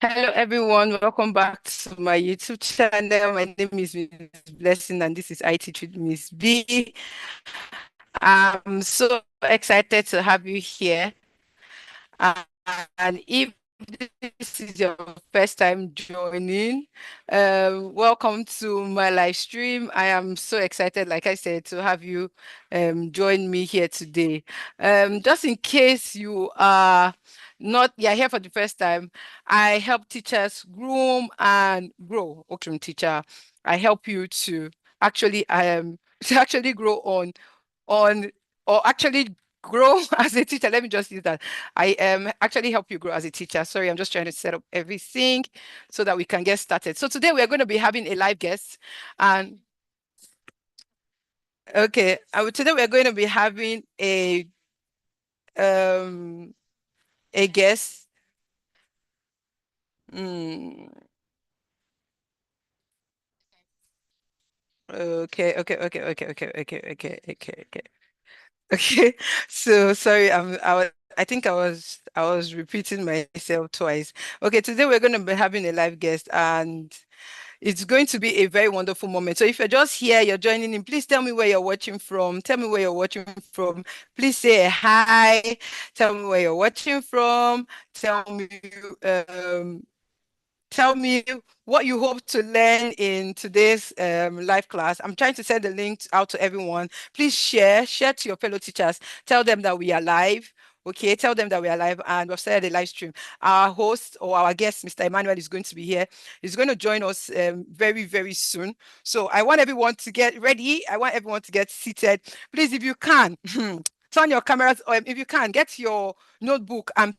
Hello everyone, welcome back to my YouTube channel. My name is Miss Blessing and this is IT with Miss B. I'm so excited to have you here. And if this is your first time joining, welcome to my live stream. I am so excited, like I said, to have you join me here today. Just in case you're here for the first time, I help teachers groom and grow. Okay, teacher, I help you to actually to actually grow on or actually grow as a teacher. Let me just use that. I actually help you grow as a teacher. Sorry, I'm just trying to set up everything so that we can get started. So today we are going to be having a live guest. And okay, today we are going to be having um a guest. Mm, okay. Okay. So sorry, I think I was repeating myself twice. Okay, today we're going to be having a live guest and it's going to be a very wonderful moment. So if you're just here, you're joining in, please tell me where you're watching from. Tell me where you're watching from. Please say a hi. Tell me where you're watching from. Tell me um tell me what you hope to learn in today's live class. I'm trying to send the link out to everyone. Please share to your fellow teachers. Tell them that we are live. Okay, tell them that we are live and we've started a live stream. Our host or our guest, Mr. Emmanuel, is going to be here. He's going to join us very, very soon. So I want everyone to get ready. I want everyone to get seated. Please, if you can, turn your cameras, or if you can, get your notebook and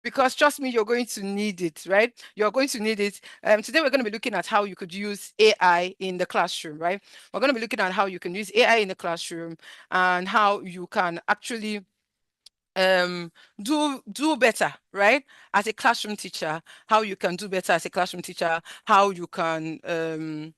because trust me, you're going to need it, right? You're going to need it. Today, we're going to be looking at how you could use AI in the classroom, right? We're going to be looking at how you can use AI in the classroom and how you can actually do better, right? As a classroom teacher, how you can do better as a classroom teacher, how you can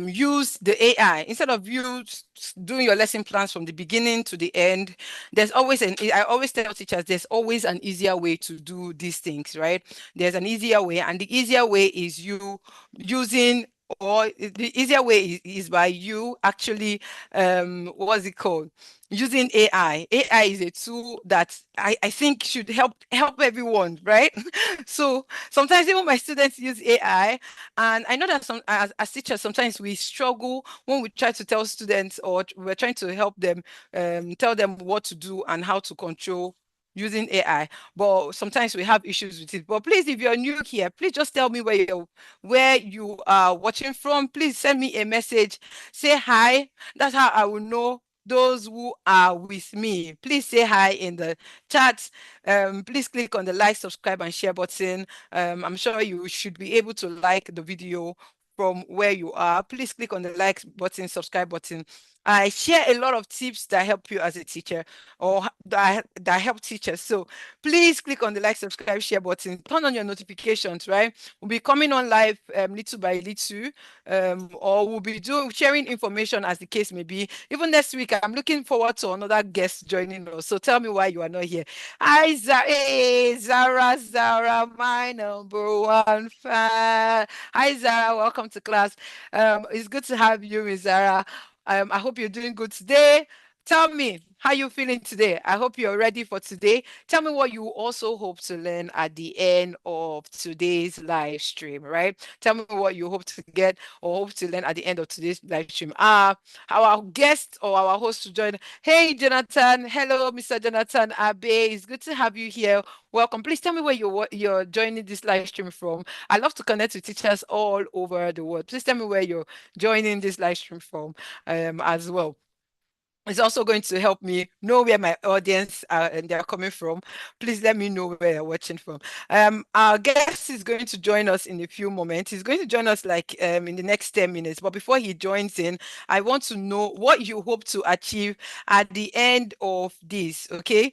use the AI instead of doing your lesson plans from the beginning to the end. I always tell teachers, there's always an easier way to do these things, right? There's an easier way, and the easier way is you using or the easier way is by you actually what's it called, using AI. AI is a tool that I think should help everyone, right? So sometimes even my students use AI, and I know that as teachers, sometimes we struggle when we try to tell students or we're trying to help them, tell them what to do and how to control using AI. But sometimes we have issues with it. But please, if you're new here, please just tell me where you are watching from. Please send me a message. Say hi. That's how I will know those who are with me. Please say hi in the chat. Please click on the like, subscribe, and share button. I'm sure you should be able to like the video from where you are. Please click on the like button, subscribe button. I share a lot of tips that help you as a teacher or that help teachers. So please click on the like, subscribe, share button. Turn on your notifications, right? We'll be coming on live little by little, or we'll be sharing information as the case may be. Even next week, I'm looking forward to another guest joining us. So tell me why you are not here. Hi, Zara, my number one fan. Hi, Zara. Welcome to class. It's good to have you, Miss Zara. I hope you're doing good today. Tell me how you feeling today. I hope you're ready for today. Tell me what you also hope to learn at the end of today's live stream, right? Tell me what you hope to get or hope to learn at the end of today's live stream. Our guest or our host to join. Hey, Jonathan. Hello, Mr. Jonathan Abe. It's good to have you here. Welcome. Please tell me where you're joining this live stream from. I love to connect with teachers all over the world. Please tell me where you're joining this live stream from as well. It's also going to help me know where my audience are and they're coming from. Please let me know where you're watching from. Our guest is going to join us in a few moments. He's going to join us like in the next 10 minutes. But before he joins in, I want to know what you hope to achieve at the end of this. Okay.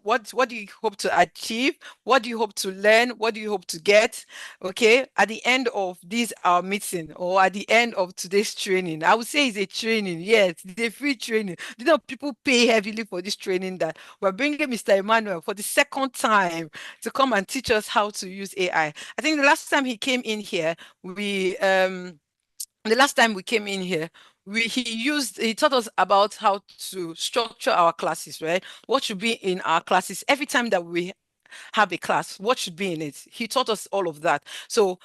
What do you hope to achieve? What do you hope to learn? What do you hope to get? Okay. At the end of this our meeting or at the end of today's training. I would say it's a training. Yes, it's a free training training. People pay heavily for this training that we're bringing Mr. Emmanuel for the second time to come and teach us how to use AI. I think the last time he came in here, the last time we came in here, he taught us about how to structure our classes, right? What should be in our classes every time that we have a class, what should be in it. He taught us all of that. So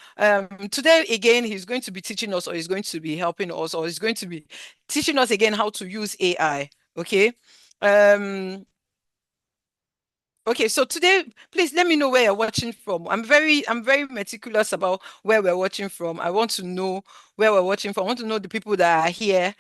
today again, he's going to be teaching us, or he's going to be helping us, or he's going to be teaching us again how to use AI. Okay. Um, Okay, so today, please let me know where you're watching from. I'm very meticulous about where we're watching from. I want to know where we're watching from. I want to know the people that are here.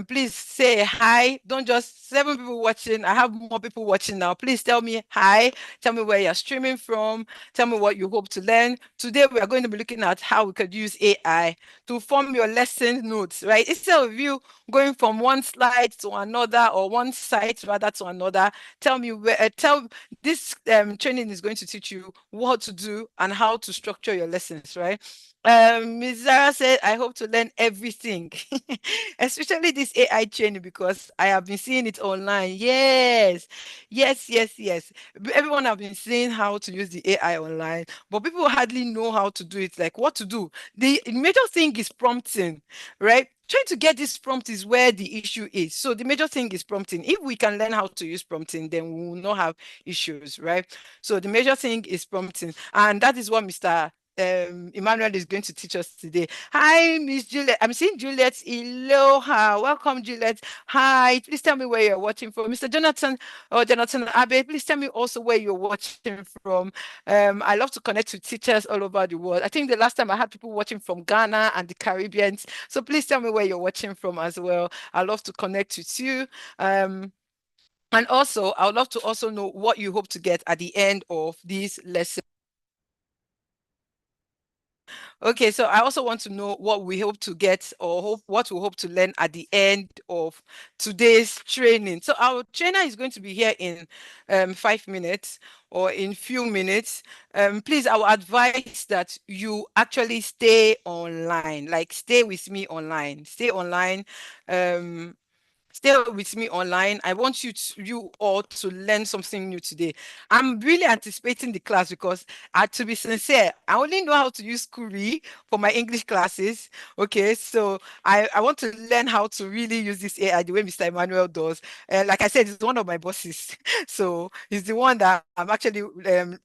Please say hi. Don't just 7 people watching. I have more people watching now. Please tell me hi. Tell me where you're streaming from. Tell me what you hope to learn. Today, we are going to be looking at how we could use AI to form your lesson notes, right? Instead of you going from one slide to another or one site rather to another, tell me where, tell this training is going to teach you what to do and how to structure your lessons, right? Ms. Zara said, I hope to learn everything, especially this AI training because I have been seeing it online. Yes, yes, yes, yes. Everyone have been seeing how to use the AI online, but people hardly know how to do it, like what to do. The major thing is prompting, right? Trying to get this prompt is where the issue is. So the major thing is prompting. If we can learn how to use prompting, then we will not have issues, right? So the major thing is prompting. And that is what Mr. Emmanuel is going to teach us today. Hi, Miss Juliet. I'm seeing Juliet. Aloha. Welcome, Juliet. Hi. Please tell me where you're watching from. Mr. Jonathan or Jonathan Abe, please tell me also where you're watching from. I love to connect with teachers all over the world. I think the last time I had people watching from Ghana and the Caribbean. So please tell me where you're watching from as well. I love to connect with you. And also, I would love to also know what you hope to get at the end of this lesson. Okay, so I also want to know what we hope to get or what we hope to learn at the end of today's training. So our trainer is going to be here in 5 minutes or in few minutes. Please, I will advise that you actually stay online, like stay with me online, stay online. Um, Stay with me online. I want you all to learn something new today. I'm really anticipating the class because, to be sincere, I only know how to use Kuri for my English classes. Okay, so I want to learn how to really use this AI the way Mr. Emmanuel does. Like I said, he's one of my bosses, so he's the one that I'm actually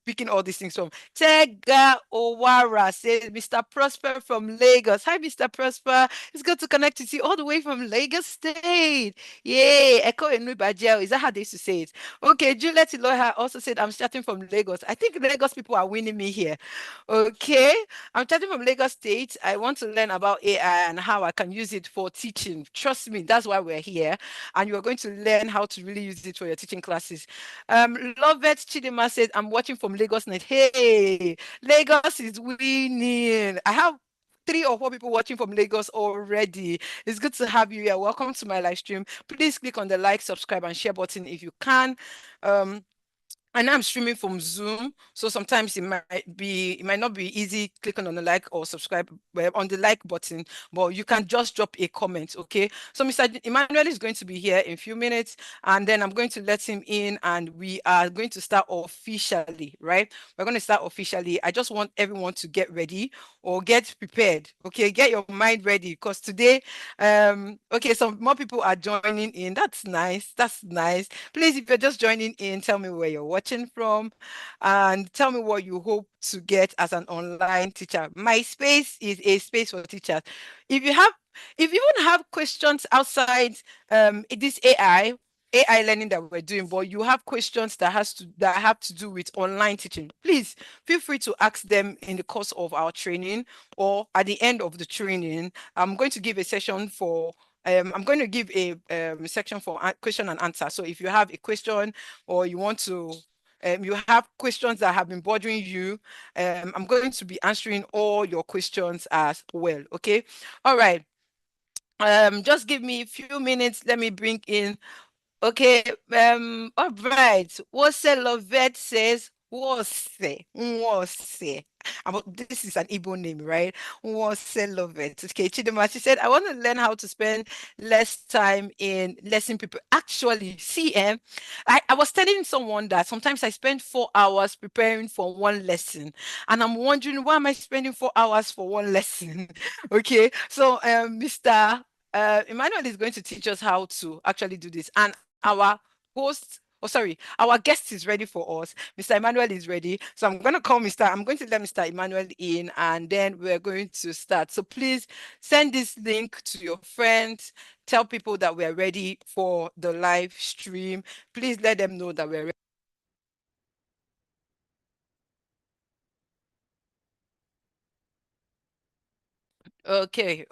picking all these things from. Tega Owara says, Mr. Prosper from Lagos. Hi, Mr. Prosper. It's good to connect with you all the way from Lagos State. Yay, Echo Enubajel. Is that how they used to say it? Okay, Juliet Iloha also said, I'm starting from Lagos. I think Lagos people are winning me here. Okay, I'm starting from Lagos State. I want to learn about AI and how I can use it for teaching. Trust me, that's why we're here. And you're going to learn how to really use it for your teaching classes. Lovett Chidima said, I'm watching from Lagos Net. Hey, Lagos is winning. I have 3 or 4 people watching from Lagos already. It's good to have you here. Welcome to my live stream. Please click on the like, subscribe, and share button if you can. Um, and I'm streaming from Zoom, so sometimes it might not be easy clicking on the like or subscribe on the like button, but you can just drop a comment, okay? So Mr. Emmanuel is going to be here in a few minutes, and then I'm going to let him in, and we are going to start officially, right? We're going to start officially. I just want everyone to get ready or get prepared, okay? Get your mind ready because today, okay, some more people are joining in. That's nice. That's nice. Please, if you're just joining in, tell me where you're watching from and tell me what you hope to get as an online teacher. My space is a space for teachers. If you have, if you even have questions outside this AI learning that we're doing, but you have questions that have to do with online teaching, please feel free to ask them in the course of our training or at the end of the training. I'm going to give a session for I'm going to give a section for question and answer. So if you have a question or you want to, you have questions that have been bothering you, I'm going to be answering all your questions as well. Okay. All right. Just give me a few minutes. Let me bring in. Okay. All right. What's Lovette says? Nwose. This is an Igbo name, right? Nwose love it. Okay, Chidema, she said, I want to learn how to spend less time in lesson people. Actually, see, I was telling someone that sometimes I spend 4 hours preparing for one lesson, and I'm wondering why am I spending 4 hours for one lesson? Okay, so Mr. Emmanuel is going to teach us how to actually do this, and our host, oh sorry, our guest is ready for us. Mr. Emmanuel is ready. So I'm going to let Mr. Emmanuel in and then we're going to start. So please send this link to your friends. Tell people that we're ready for the live stream. Please let them know that we're ready. Okay.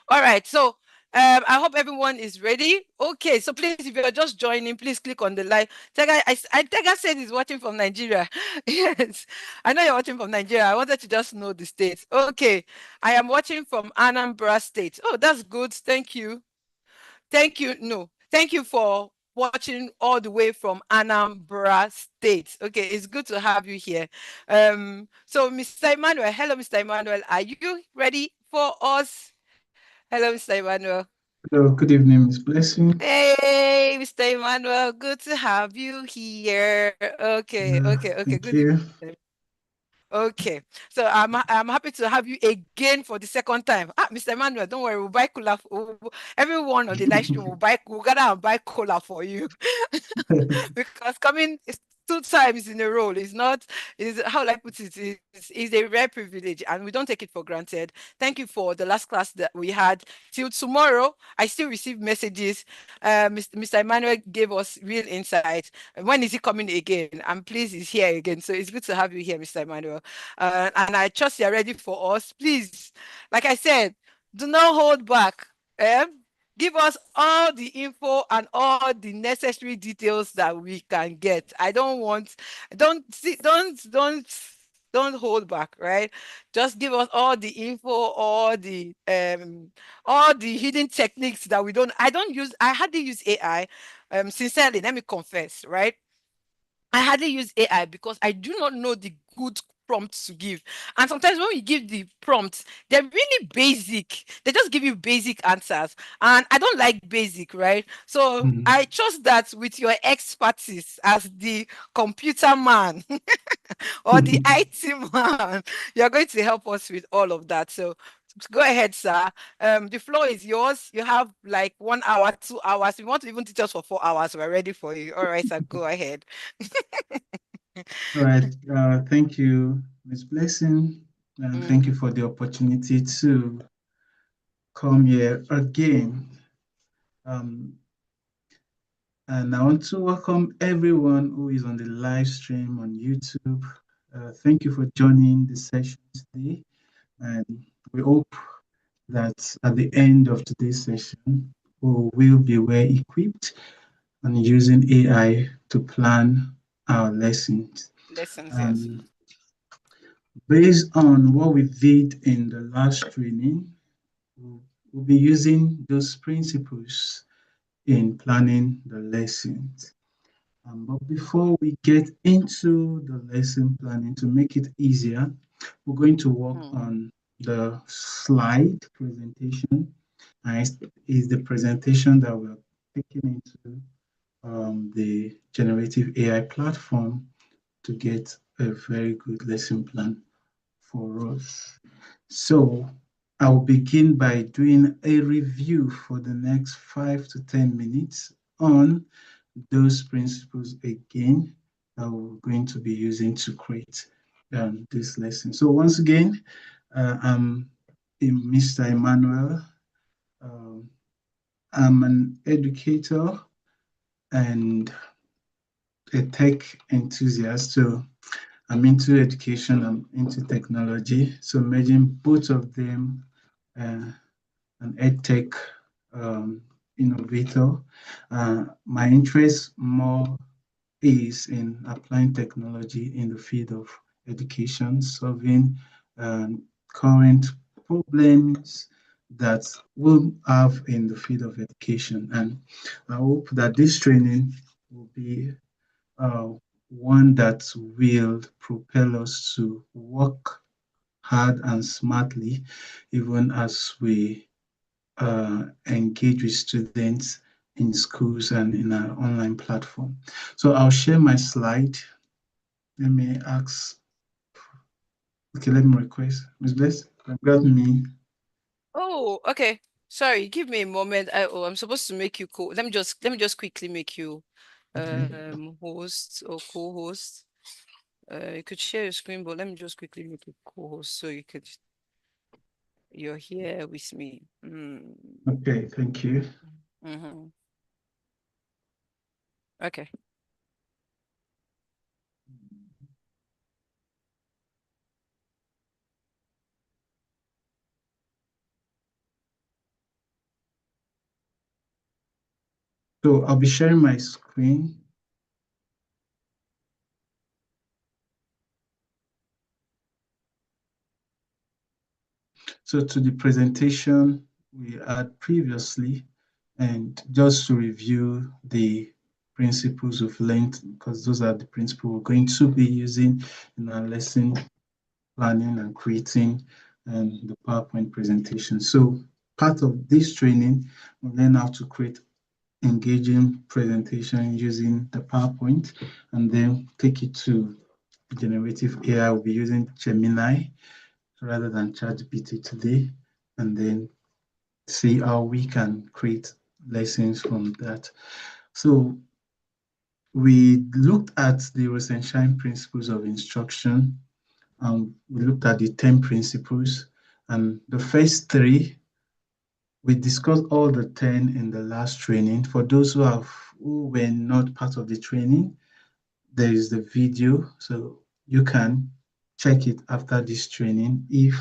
All right. So I hope everyone is ready. Okay, so please, if you're just joining, please click on the live. Tega said he's watching from Nigeria. Yes, I know you're watching from Nigeria. I wanted to just know the state. Okay, I am watching from Anambra State. Oh, that's good. Thank you. Thank you. No, thank you for watching all the way from Anambra State. Okay, it's good to have you here. So Mr. Emmanuel, hello, Mr. Emmanuel. Are you ready for us? Hello, Mr. Emmanuel. Hello, good evening, Miss Blessing. Hey, Mr. Emmanuel, good to have you here. Okay. Thank Good evening. you. Okay, so I'm happy to have you again for the second time. Mr. Emmanuel, don't worry, we'll buy cola. Everyone on the live stream we'll gather and buy cola for you. Because coming 2 times in a row is not is how will I put it is a rare privilege and we don't take it for granted. Thank you for the last class that we had. Till tomorrow, I still receive messages. Mr. Emmanuel gave us real insight. When is he coming again? I'm pleased he's here again. So it's good to have you here, Mr. Emmanuel. And I trust you're ready for us. Please, like I said, do not hold back. Eh? Give us all the info and all the necessary details that we can get. I don't want, don't see, don't hold back, right? Just give us all the info, all the hidden techniques that we don't. I don't use. I hardly use AI. Sincerely, let me confess, right? I hardly use AI because I do not know the good prompts to give. And sometimes when we give the prompts, they're really basic. They just give you basic answers. And I don't like basic, right? So Mhm. I trust that with your expertise as the computer man or the IT man, you're going to help us with all of that. So go ahead, sir. The floor is yours. You have like 1 hour, 2 hours. You want to even teach us for 4 hours. We're ready for you. All right, sir. Go ahead. All right. Thank you, Miss Blessing. Thank you Mm, for the opportunity to come here again. Um, and I want to welcome everyone who is on the live stream on YouTube. Thank you for joining the session today. And we hope that at the end of today's session, we will be well equipped and using AI to plan our lessons. lessons, yes. Um, Based on what we did in the last training, we'll be using those principles in planning the lessons. But before we get into the lesson planning, to make it easier, we're going to work Mm, on the slide presentation. And it's the presentation that we're taking into the generative AI platform to get a very good lesson plan for us. So I'll begin by doing a review for the next 5 to 10 minutes on those principles again that we're going to be using to create this lesson. So once again, I'm Mr. Emmanuel. Um, I'm an educator and a tech enthusiast. So I'm into education, I'm into technology. So merging both of them, an edtech innovator. My interest more is in applying technology in the field of education, solving current problems that we'll have in the field of education. And I hope that this training will be uh, one that will propel us to work hard and smartly, even as we engage with students in schools and in our online platform. So I'll share my slide. Let me ask, okay, let me request, Ms. Bless, grab me. Oh, okay. Sorry, give me a moment. I'm supposed to make you let me just quickly make you Okay, host or co-host. You could share your screen, but let me just quickly make you co-host so you're here with me. okay, thank you. Mm-hmm. Okay. So I'll be sharing my screen. So to the presentation we had previously, and just to review the principles of length, because those are the principles we're going to be using in our lesson planning and creating and the PowerPoint presentation. So part of this training, we'll learn how to create engaging presentation using the PowerPoint and then take it to generative AI. We'll be using Gemini rather than Chatgpt today, and then see how we can create lessons from that. So we looked at the Rosenshine principles of instruction, and we looked at the 10 principles, and the first three, we discussed all the 10 in the last training. For those who were not part of the training, there is the video, so you can check it after this training. If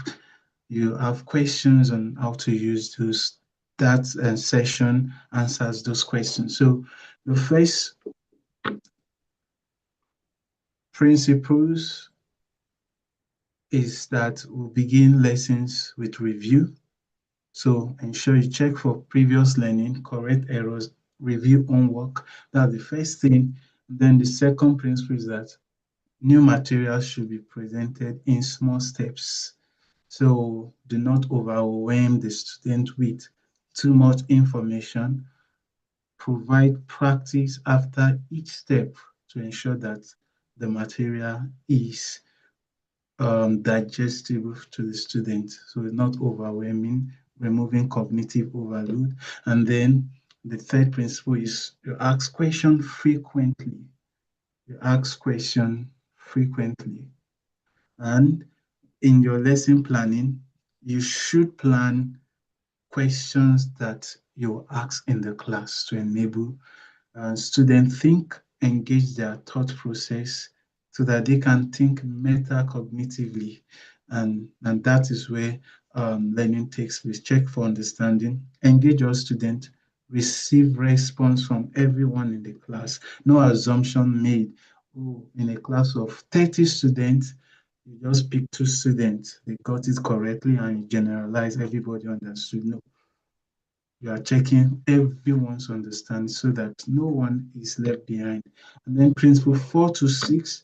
you have questions on how to use those, that session answers those questions. So the first principles is that we'll begin lessons with review. So ensure you check for previous learning, correct errors, review homework. That's the first thing. Then the second principle is that new materials should be presented in small steps. So do not overwhelm the student with too much information. Provide practice after each step to ensure that the material is digestible to the student. So it's not overwhelming, removing cognitive overload. And then the third principle is you ask questions frequently. You ask questions frequently. And in your lesson planning, you should plan questions that you ask in the class to enable students think, engage their thought process so that they can think metacognitively. And that is where learning takes place. Check for understanding, engage your student, receive response from everyone in the class. No assumption made. Oh, in a class of 30 students, you just pick two students, they got it correctly, and you generalize everybody understood. No, you are checking everyone's understanding so that no one is left behind. And then principle 4 to 6,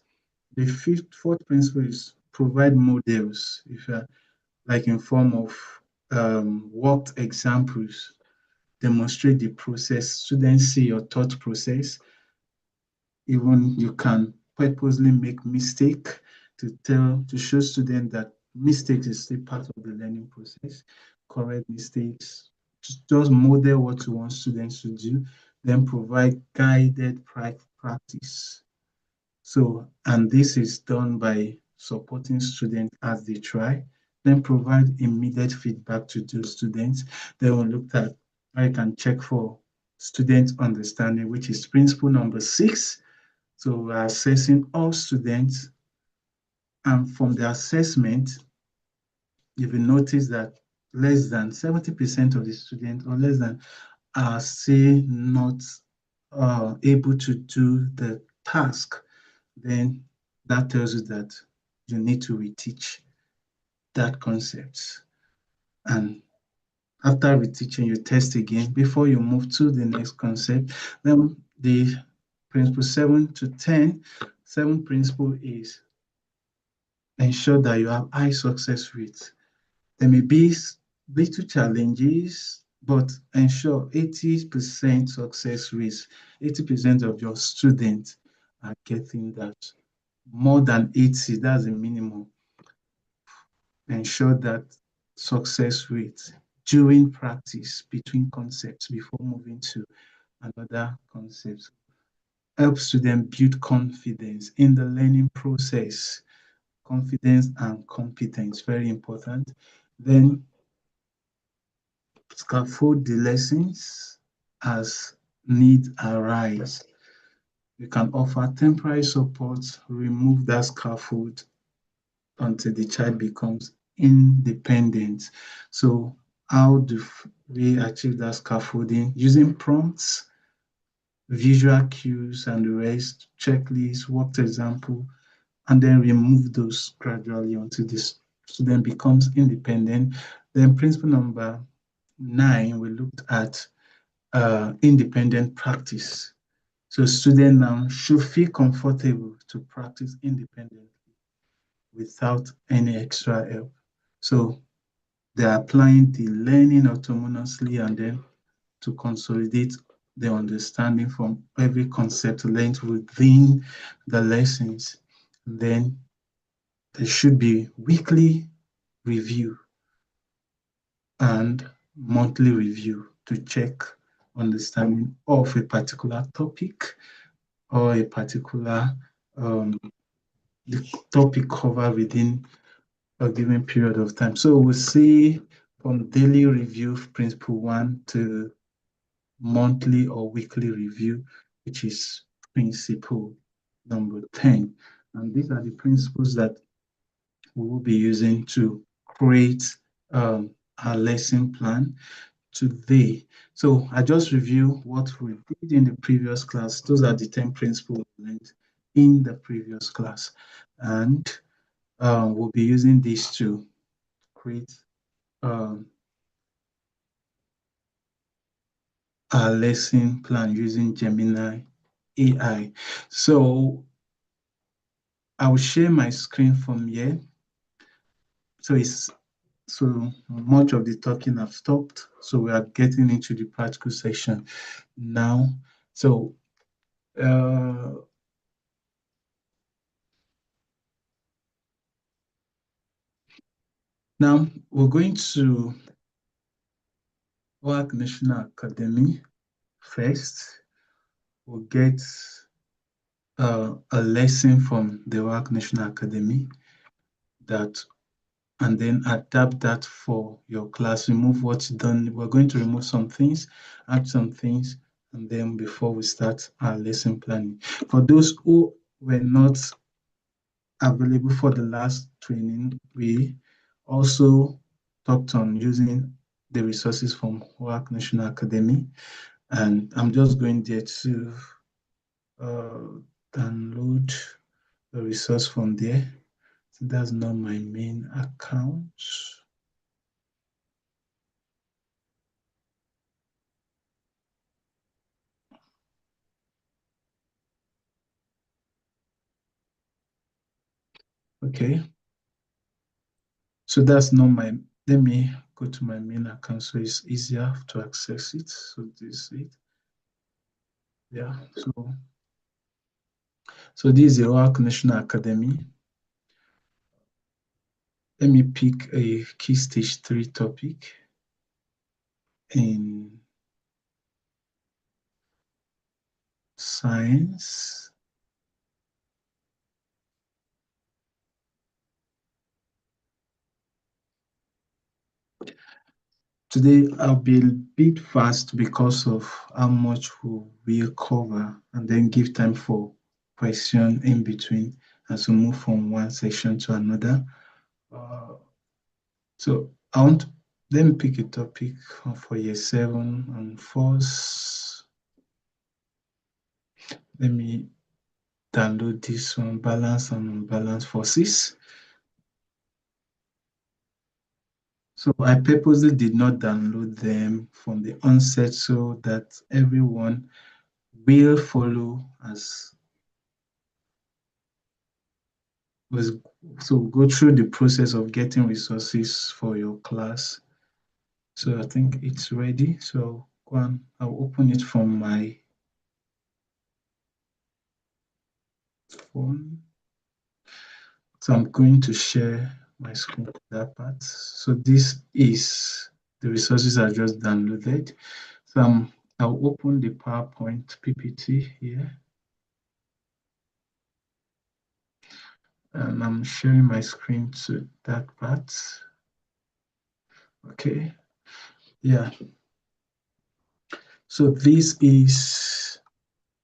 the fourth principle is provide models, if you are like in form of worked examples, demonstrate the process, students see your thought process. Even you can purposely make mistake to show students that mistakes is still part of the learning process. Correct mistakes, just model what you want students to do, then provide guided practice. So, and this is done by supporting students as they try, then provide immediate feedback to those students. Then we looked at how you can check for student understanding, which is principle number 6. So we're assessing all students, and from the assessment, if you notice that less than 70% of the students or less than are still not able to do the task, then that tells you that you need to reteach that concept. And after reteaching, you test again before you move to the next concept. Then the principle 7 to 10, seventh principle is ensure that you have high success rates. There may be little challenges, but ensure 80% success rates. 80% of your students are getting that. More than 80, that's a minimum. Ensure that success rate during practice between concepts before moving to another concept. Help students build confidence in the learning process. Confidence and competence, very important. Then scaffold the lessons as needs arise. You can offer temporary support, remove that scaffold until the child becomes independent. So how do we achieve that scaffolding? Using prompts, visual cues and the rest, checklists, worked example, and then remove those gradually until the student becomes independent. Then principle number 9, we looked at independent practice. So students now should feel comfortable to practice independently without any extra help. So they're applying the learning autonomously and then to consolidate the understanding from every concept learned within the lessons. And then there should be weekly review and monthly review to check understanding of a particular topic or a particular the topic covered within a given period of time. So we'll see from daily review, principle 1, to monthly or weekly review, which is principle number 10. And these are the principles that we will be using to create our lesson plan today. So I just review what we did in the previous class. Those are the 10 principles we learned in the previous class. And we'll be using these to create um, our lesson plan using Gemini AI. So I will share my screen from here. So much of the talking have stopped. So we are getting into the practical section now. So now we're going to WAC National Academy first. We'll get a lesson from the WAC National Academy that and then adapt that for your class. Remove what's done. We're going to remove some things, add some things, and then before we start our lesson planning. For those who were not available for the last training, we also talked on using the resources from WAC National Academy. And I'm just going there to download the resource from there. So that's not my main account. Okay. So that's not my, let me go to my main account so it's easier to access it. So this is it. Yeah. So this is the WAC National Academy. Let me pick a key stage 3 topic in science. Today I'll be a bit fast because of how much we'll cover and then give time for question in between as we move from one section to another. So let me pick a topic for year 7 and force. Let me download this one, balance and unbalanced forces. So I purposely did not download them from the onset so that everyone will follow as was so go through the process of getting resources for your class. So I think it's ready. So go on, I'll open it from my phone. So I'm going to share my screen for that part. So this is the resources I just downloaded. So I'll open the PowerPoint PPT here. And I'm sharing my screen to that part. Okay, yeah. So this is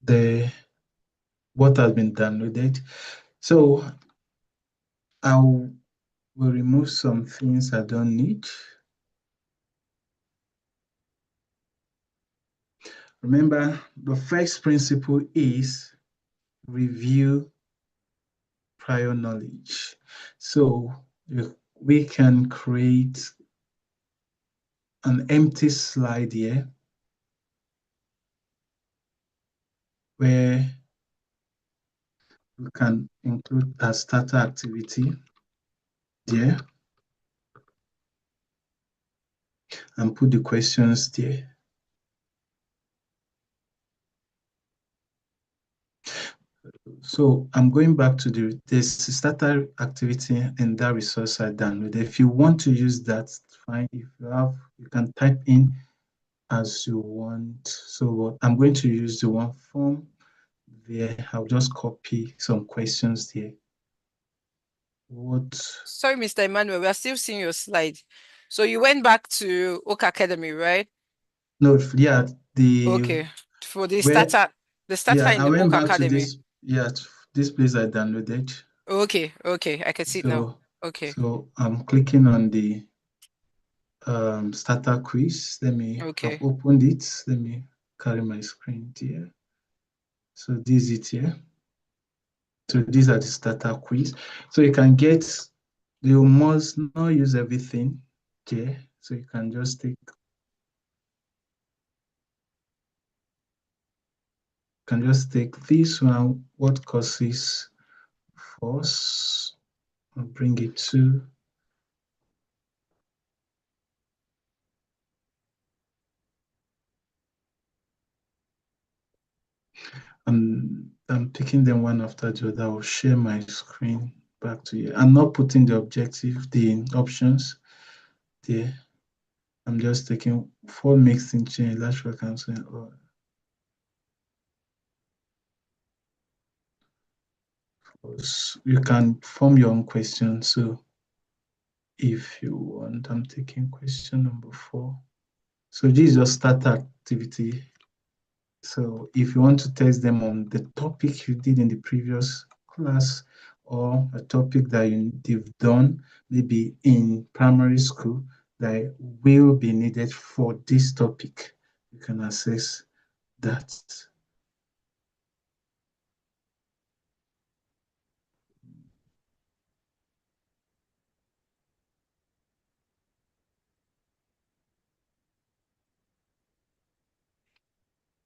the what has been downloaded. So I will remove some things I don't need. Remember, the first principle is review prior knowledge. So we can create an empty slide here where we can include a starter activity there and put the questions there. So I'm going back to this starter activity and that resource I downloaded. If you want to use that, fine. If you have, you can type in as you want. So I'm going to use the one form there. I'll just copy some questions there. What? Sorry, Mr. Emmanuel, we are still seeing your slide. So you went back to Oak Academy, right? No, yeah, Okay. For where, the starter yeah, in I the went Oak back to Academy. this, yeah, this place I downloaded. Okay, okay, I can see it now. So, Okay, so I'm clicking on the starter quiz. I've okay. opened it. Let me carry my screen here. So this is it here. So these are the starter quiz. So you must not use everything here. So you can just take this one, what causes force, and bring it to I'm picking them one after the other. I'll share my screen back to you. I'm not putting the objective, the options there. I'm just taking four mixing change, large frequency, or you can form your own question. So if you want, I'm taking question number 4. So this is your start activity. So if you want to test them on the topic you did in the previous class or a topic that you've done maybe in primary school that will be needed for this topic, you can access that.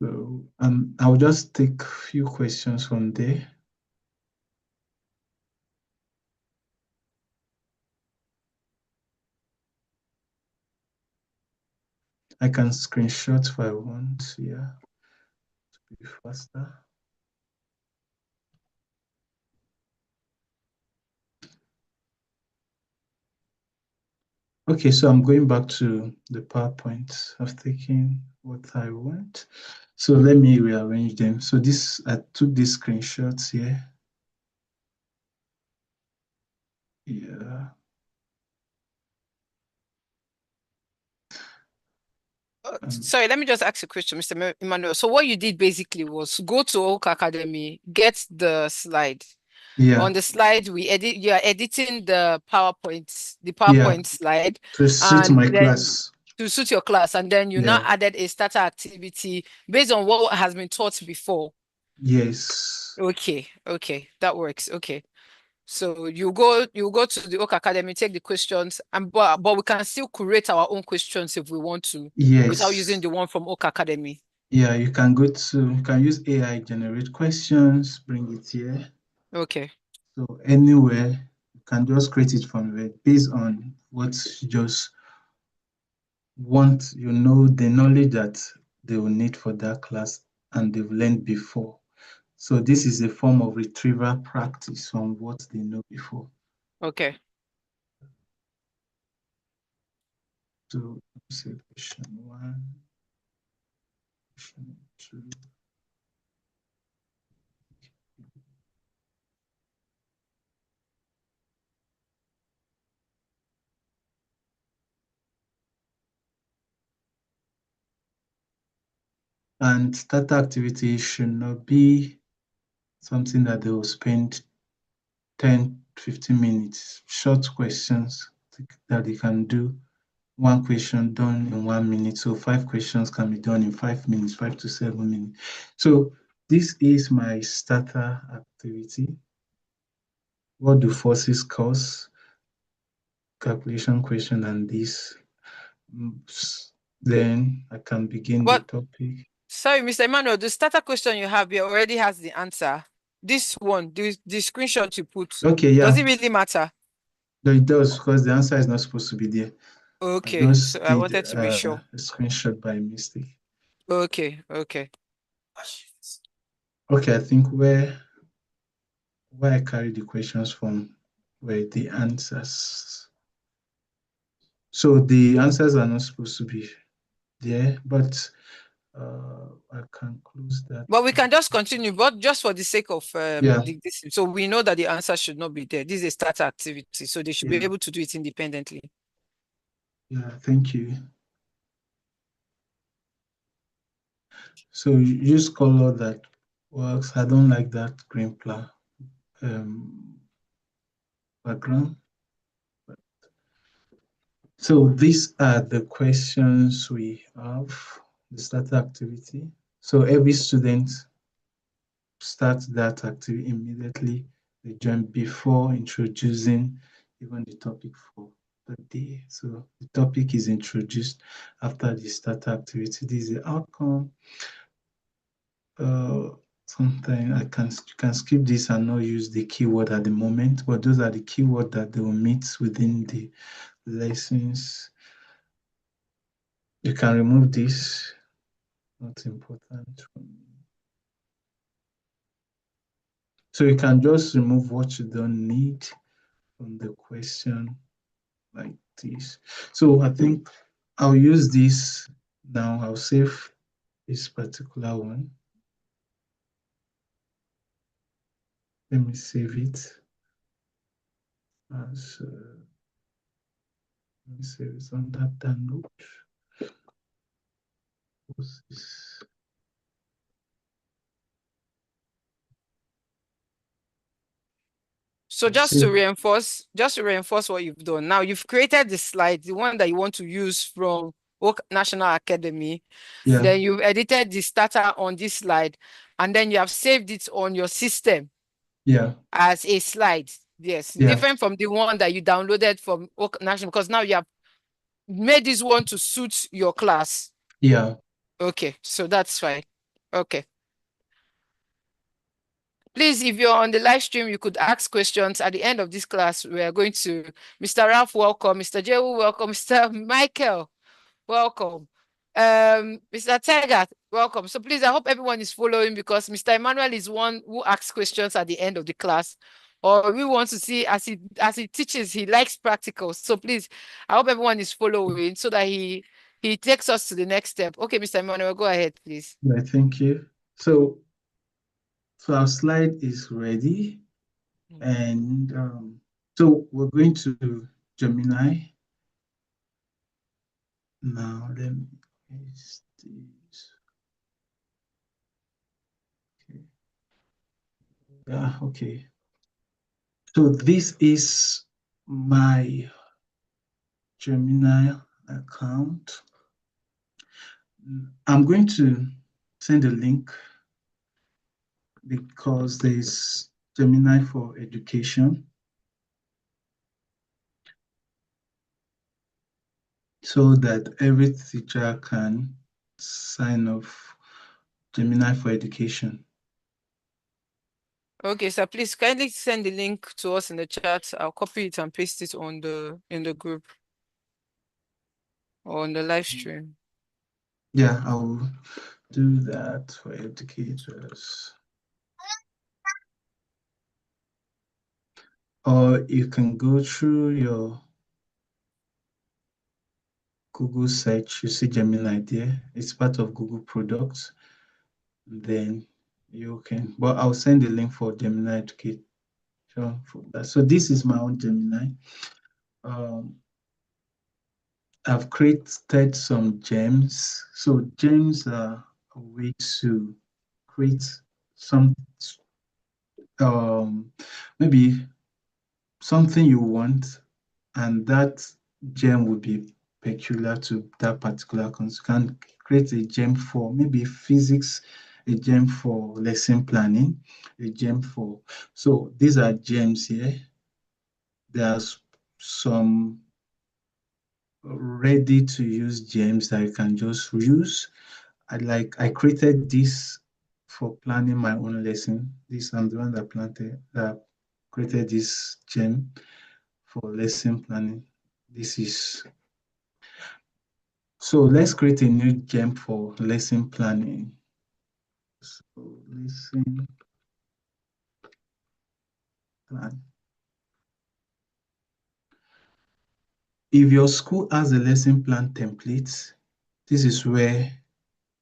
So I'll just take a few questions from there. I can screenshot if I want, yeah, to be faster. Okay, so I'm going back to the PowerPoint. I've taken what I want. So let me rearrange them. So I took these screenshots here. Yeah. Sorry, let me just ask a question, Mr. Emmanuel. So what you did basically was go to Oak Academy, get the slide. Yeah. On the slide, you are editing the Yeah. PowerPoint slide, To suit and my then class. to suit your class, and then you now Yeah. added a starter activity based on what has been taught before. Yes. Okay, okay, that works. Okay. So you go to the Oak Academy, take the questions, and but we can still create our own questions if we want to, without using Yes. the one from Oak Academy. Yeah, you can use AI generate questions, bring it here. Okay. So anywhere, you can just create it from there based on what you just want, the knowledge that they will need for that class and they've learned before. So this is a form of retrieval practice on what they know before. Okay. So say question 1, question 2. And that activity should not be something that they will spend 10, 15 minutes. Short questions that they can do. One question done in 1 minute. So 5 questions can be done in 5 minutes, 5 to 7 minutes. So this is my starter activity. What do forces cause? Calculation question and this. Then I can begin the topic. Sorry, Mr. Emmanuel, the starter question you have here already has the answer. This one, the screenshot you put, Okay, yeah. does it really matter? No, it does, because the answer is not supposed to be there. Okay, I so just I did wanted to be sure. a screenshot by mistake. Okay. Okay, I think where I carried the questions from were the answers. So the answers are not supposed to be there, but I can close that. But we can just continue, but just for the sake of Yeah. this, so we know that the answer should not be there. This is a starter activity, so they should be Yeah. able to do it independently. Yeah, thank you. So use color that works. I don't like that green background. So these are the questions we have, the starter activity. So every student starts that activity immediately. They join before introducing even the topic for the day. So the topic is introduced after the starter activity. This is the outcome. Sometimes you can skip this and not use the keyword at the moment, but those are the keywords that they will meet within the lessons. You can remove this, not important. So you can just remove what you don't need from the question like this. So I think I'll use this now. I'll save this particular one. Let me save it as let me save it on that download. What's this? So just to reinforce what you've done. Now you've created the slide, the one that you want to use from Oak National Academy. Yeah. Then you've edited the starter on this slide, and then you have saved it on your system. Yeah. As a slide. Yes. Yeah. Different from the one that you downloaded from Oak National, because now you have made this one to suit your class. Yeah. Okay, so that's fine. Okay. Please, if you're on the live stream, you could ask questions at the end of this class. We are going to Mr. Ralph, welcome. Mr. Jehu, welcome. Mr. Michael, welcome. Mr. Tegat, welcome. So please, I hope everyone is following, because Mr. Emmanuel is one who asks questions at the end of the class. Or we want to see, as he teaches, he likes practical. So please, I hope everyone is following so that he takes us to the next step. Okay, Mr. Emmanuel, go ahead, please. Yeah, thank you. So our slide is ready. And so we're going to Gemini. Now let me paste this. Okay. Yeah, okay. So this is my Gemini account. I'm going to send a link because there's Gemini for Education. So that every teacher can sign off Gemini for Education. Okay, so please kindly send the link to us in the chat. I'll copy it and paste it on the in the group or on the live stream. Yeah, I'll do that for educators. Or you can go through your Google search, you see Gemini there. It's part of Google products. Then you can, but I'll send the link for Gemini Educate. For that. So this is my own Gemini. Um, I've created some gems. So gems are a way to create some um, maybe something you want, and that gem will be peculiar to that particular course. You can create a gem for maybe physics, a gem for lesson planning, a gem for. So these are gems here. There's some ready to use gems that you can just use. I created this for planning my own lesson. This I'm the one that planted that created this gem for lesson planning. This is so let's create a new gem for lesson planning. So lesson plan. If your school has a lesson plan template, this is where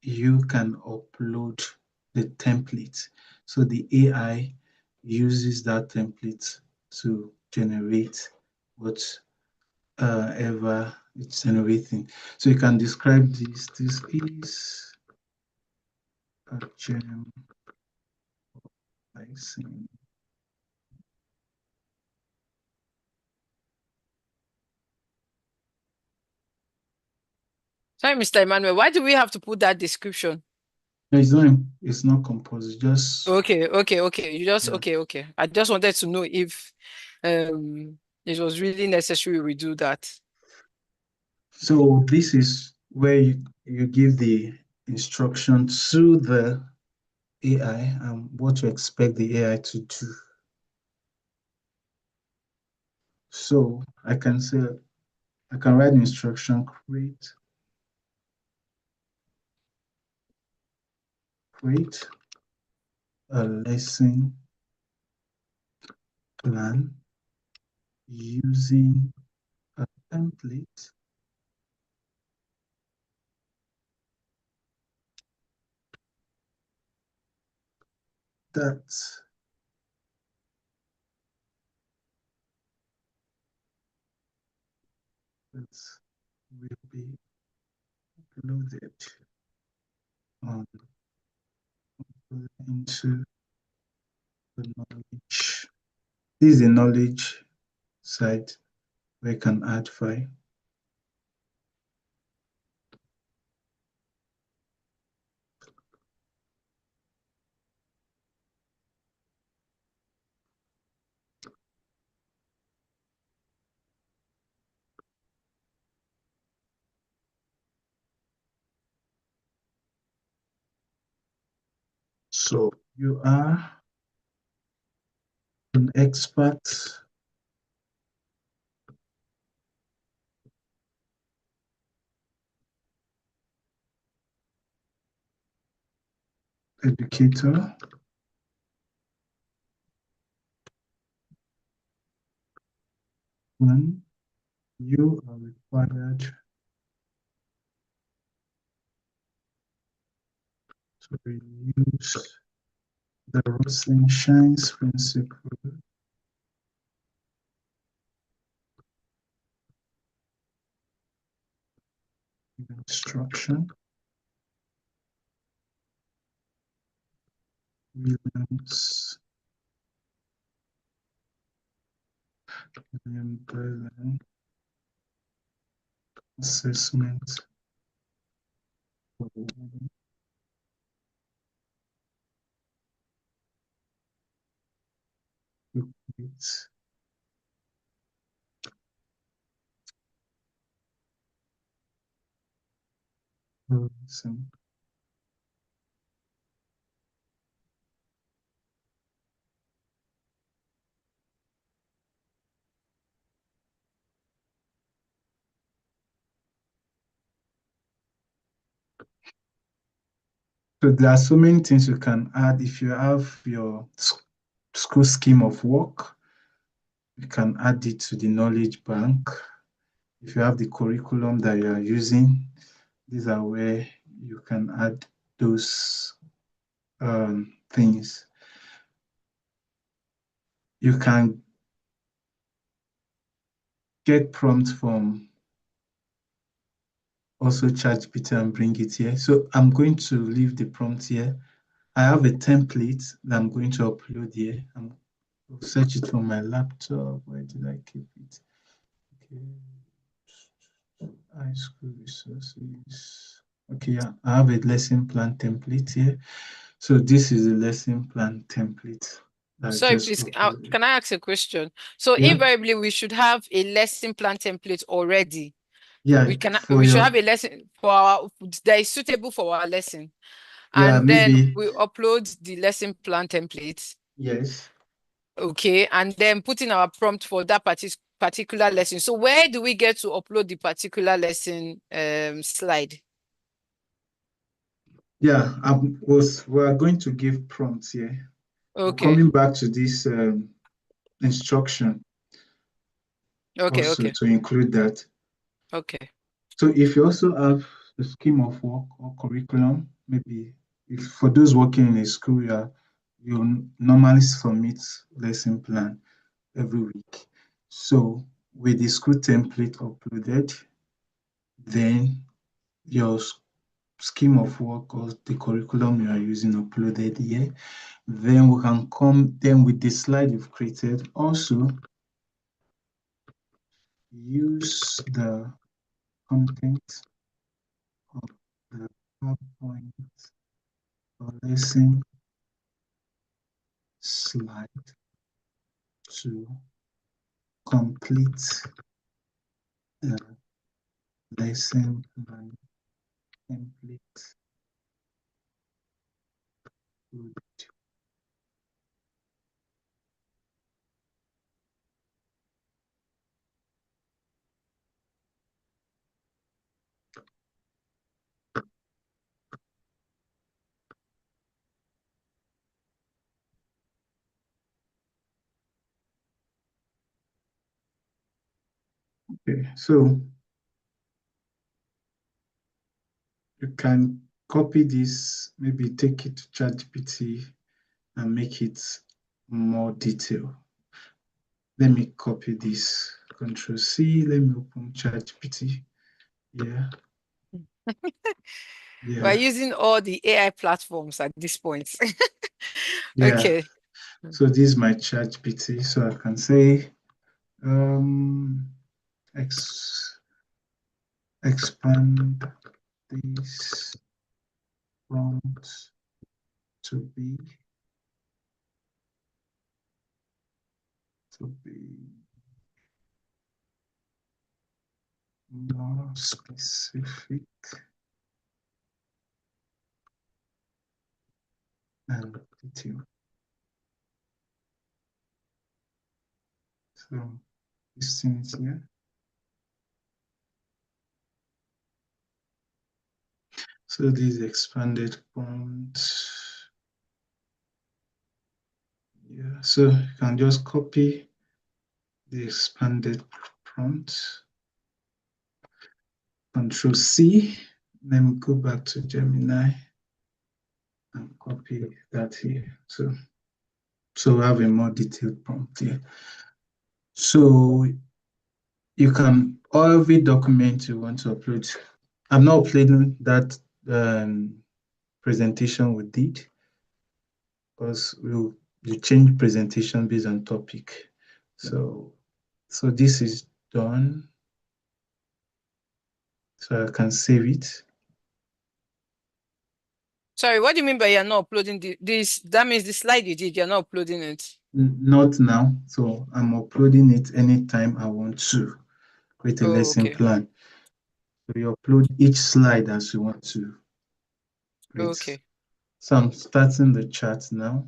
you can upload the template. So the AI uses that template to generate whatever it's generating. So you can describe this. This is a gem pricing. Sorry, Mr. Emmanuel, why do we have to put that description? No, it's not composed, just Okay. You just yeah. okay. I just wanted to know if it was really necessary we do that. So this is where you give the instruction to the AI and what you expect the AI to do. So I can write the instruction, create a lesson plan using a template that that will be loaded on into the knowledge. This is the knowledge side where you can add file. So you are an expert educator when you are required to use the Rosalind Shines principle in instruction. Williams William Berlin assessment for complete lesson. So there are so many things you can add. If you have your school scheme of work, you can add it to the knowledge bank. If you have the curriculum that you are using, these are where you can add those things. You can get prompts from also ChatGPT and bring it here. So I'm going to leave the prompt here. I have a template that I'm going to upload here. I'll search it from my laptop. Where did I keep it? Okay. High school resources. Okay, yeah, I have a lesson plan template here. So this is a lesson plan template that I Sorry, just please, uploaded. can I ask a question? So Yeah, invariably, we should have a lesson plan template already. yeah, for We should your, have a lesson for our that is suitable for our lesson. yeah, And then maybe, we upload the lesson plan template. yes. Okay. And then put in our prompt for that particular lesson. So where do we get to upload the particular lesson slide? Yeah, we are going to give prompts here. I'm Okay. coming back to this instruction Okay. also Okay. to include that. Okay. So if you also have a scheme of work or curriculum, maybe if for those working in a school, you normally submit lesson plan every week. So with the school template uploaded, then your scheme of work or the curriculum you are using uploaded here, then we can come then with the slide you've created. Also, use the content of the PowerPoint or lesson slide to complete the lesson plan template. Okay, so you can copy this, maybe take it to ChatGPT and make it more detailed. Let me copy this. Control C. Let me open ChatGPT. Yeah, We're yeah, using all the AI platforms at this point. yeah. Okay. So this is my ChatGPT. So I can say um expand this prompt to be more specific and detailed. So this thing is here. So this expanded prompt. Yeah, so you can just copy the expanded prompt. Control C. Let me go back to Gemini and copy that here. So we have a more detailed prompt here. So you can, every document you want to upload. I'm not uploading that presentation we did because you change presentation based on topic. So this is done. So I can save it. Sorry, what do you mean by you're not uploading this? That means the slide you did, you're not uploading it. Not now. So I'm uploading it anytime I want to create a Oh, lesson okay. plan. So you upload each slide as you want to create. Okay. So I'm starting the chat now.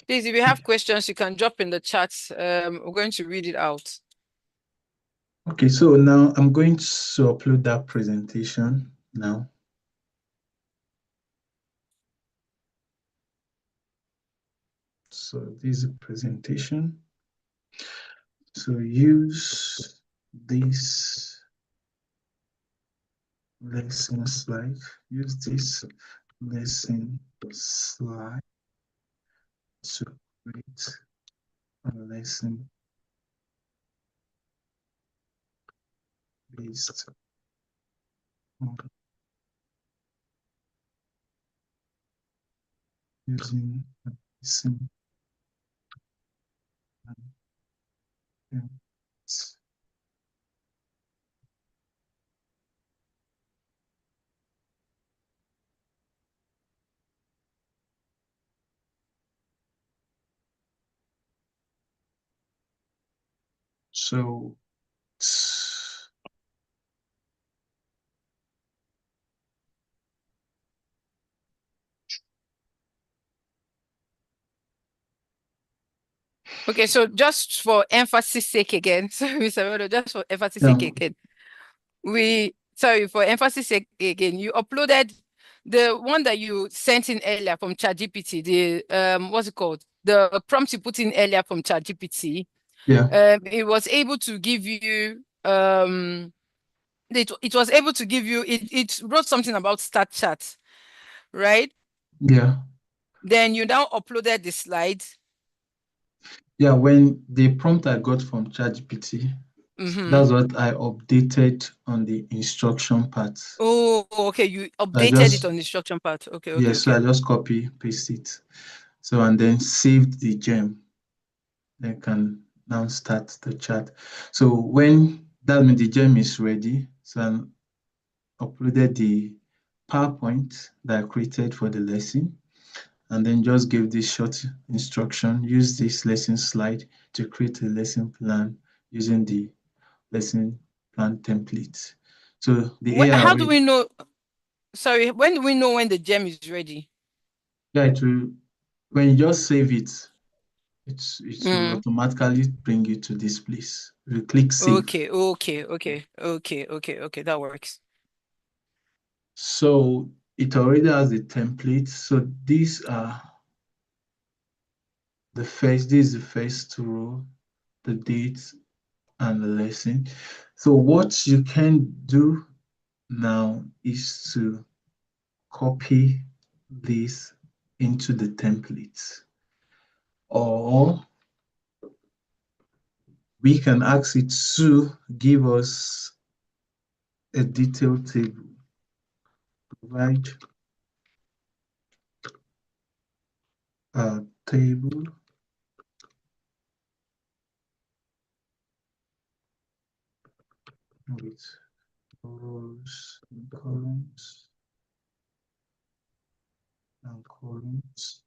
Please, if you have questions, you can drop in the chat. We're going to read it out. Okay, so now I'm going to upload that presentation now. So this is a presentation. So use this lesson slide. Use this lesson slide to create a lesson based on using a lesson and so Okay, so just for emphasis sake again, sorry, Mr. Odoh, just for emphasis yeah, sake again, sorry, for emphasis sake again, you uploaded the one that you sent in earlier from ChatGPT, what's it called? The prompt you put in earlier from ChatGPT. yeah, It was able to give you it was able to give you it wrote something about start chat, right? yeah. Then you now uploaded the slides. Yeah, when the prompt I got from ChatGPT, Mm-hmm. that's what I updated on the instruction part. Oh, okay. You I updated it just, on the instruction part. Okay, okay, yes, so I okay. just copy, paste it. So, and then saved the gem. Then can now start the chat. So when that means the gem is ready, so I uploaded the PowerPoint that I created for the lesson, and then just gave this short instruction. Use this lesson slide to create a lesson plan using the lesson plan template. So the AI How do already, we know? Sorry, when do we know when the gem is ready? yeah, it will, when you just save it, it will Mm. automatically bring you to this place. You click save. Okay, okay, okay, okay, okay, okay. That works. So it already has a template. So these are this is the first row, the date and the lesson. So what you can do now is to copy this into the template, or we can ask it to give us a detailed table. Provide a table with rows and columns.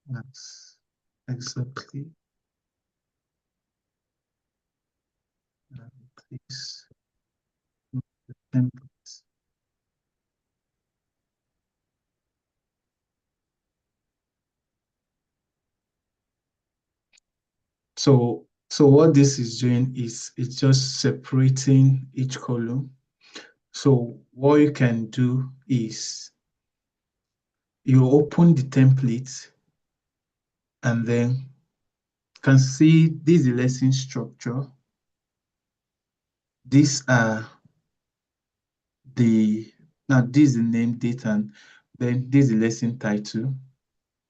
That's exactly this template. So what this is doing is it's just separating each column. So what you can do is you open the template and then can see this is the lesson structure. These are the now this is the name, date, and then this is the lesson title,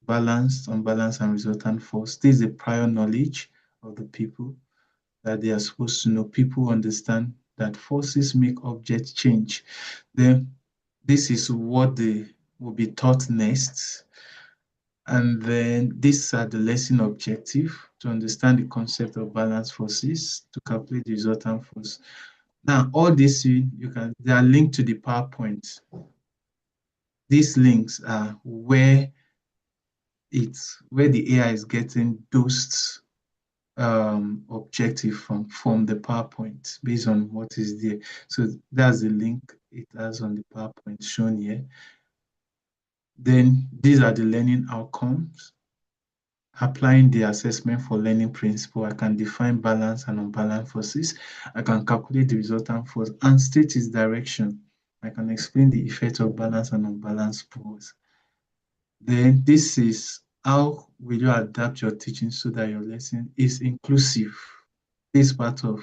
balanced, unbalanced, and resultant force. This is the prior knowledge of the people that they are supposed to know. People understand that forces make objects change. Then this is what they will be taught next. And then these are the lesson objective to understand the concept of balance forces, to calculate the resultant force. Now, all this they are linked to the PowerPoint. These links are where the AI is getting those objective from the PowerPoint based on what is there. So that's the link it has on the PowerPoint shown here. Then these are the learning outcomes. applying the assessment for learning principle, I can define balanced and unbalanced forces. I can calculate the resultant force and state its direction. I can explain the effect of balanced and unbalanced force. Then this is how will you adapt your teaching so that your lesson is inclusive. This part of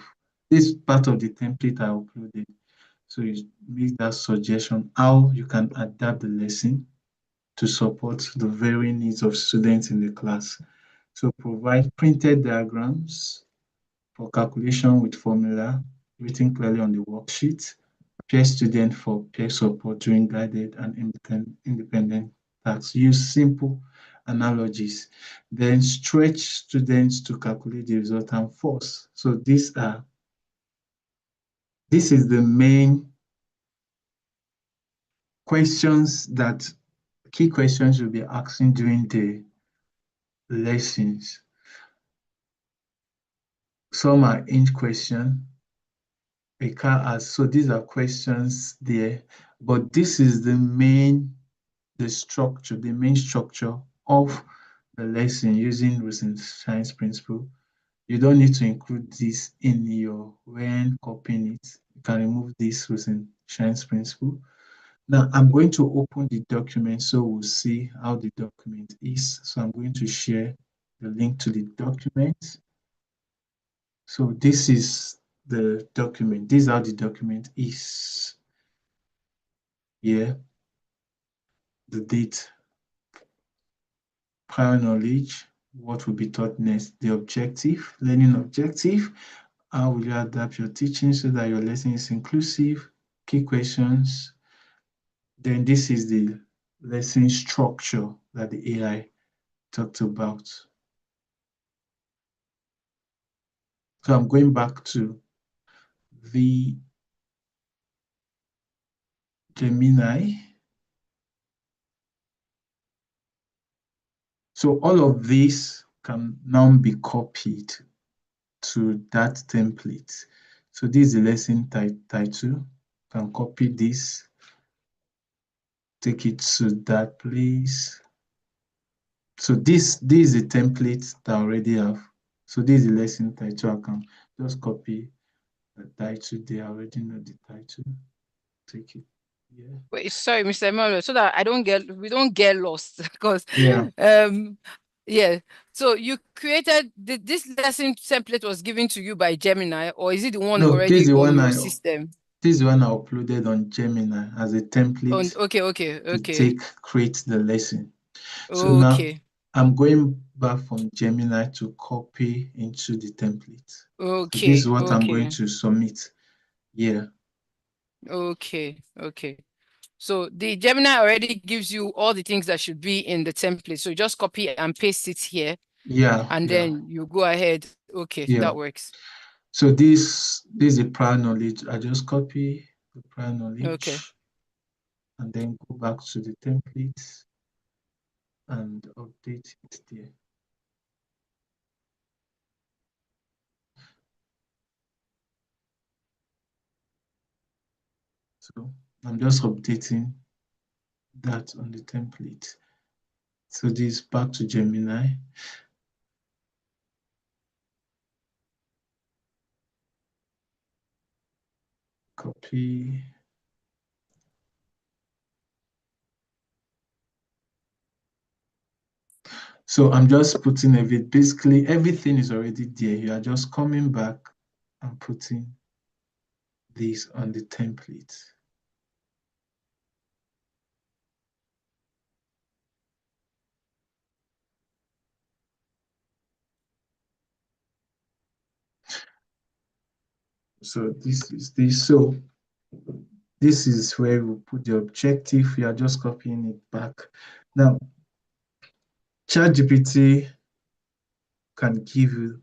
the template I uploaded. So you make that suggestion how you can adapt the lesson to support the varying needs of students in the class. So provide printed diagrams for calculation with formula written clearly on the worksheet. Peer student for peer support during guided and independent tasks. Use simple analogies. Then stretch students to calculate the resultant force. So this is the main questions that key questions you'll be asking during the lessons. Some are inch question, a car has. So these are questions there, but this is the main structure of the lesson using Rosenstein's principle. You don't need to include this in your when copying it. You can remove this Rosenstein's principle. Now I'm going to open the document so we'll see how the document is. So I'm going to share the link to the document. So this is the document. This is how the document is. Here, the date, prior knowledge, what will be taught next, the objective, learning objective, how will you adapt your teaching so that your lesson is inclusive, key questions. Then this is the lesson structure that the AI talked about. So I'm going back to the Gemini. So all of this can now be copied to that template. So this is the lesson title. Can copy this, take it to that place. So this is the template that I already have. So this is the lesson title. I can just copy the title there. I already know the title. Take it. Yeah. Wait, sorry, Mr. Emmanuel, so that we don't get lost because Yeah. yeah. So you created this lesson template was given to you by Gemini, or is it the one No, already on your system? this is the one I uploaded on Gemini as a On template okay. to create the lesson. So now Okay. I'm going back from Gemini to copy into the template. So this is Okay. what I'm going Okay. to submit. Yeah. Okay. Okay. So the Gemini already gives you all the things that should be in the template. So you just copy and paste it here, Yeah. and Yeah. then you go ahead. Okay, Yeah. that works. So this is the prior knowledge. I just copy the prior Okay. knowledge and then go back to the template and update it there. So I'm just updating that on the template. So this back to Gemini. Copy. So I'm just putting basically everything is already there. You are just coming back and putting this on the template. So this is this. So this is where we put the objective. We are just copying it back. Now, ChatGPT can give you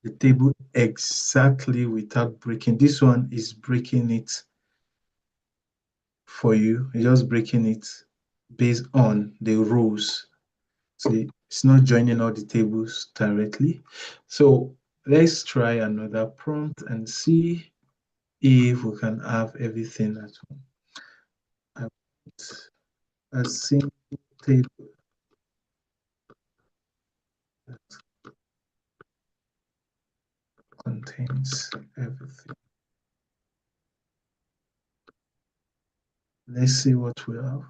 the table exactly without breaking. This one is breaking it for you. It's just breaking it based on the rows. So it's not joining all the tables directly. So let's try another prompt and see if we can have everything at home. I put a single table. contains everything. Let's see what we have.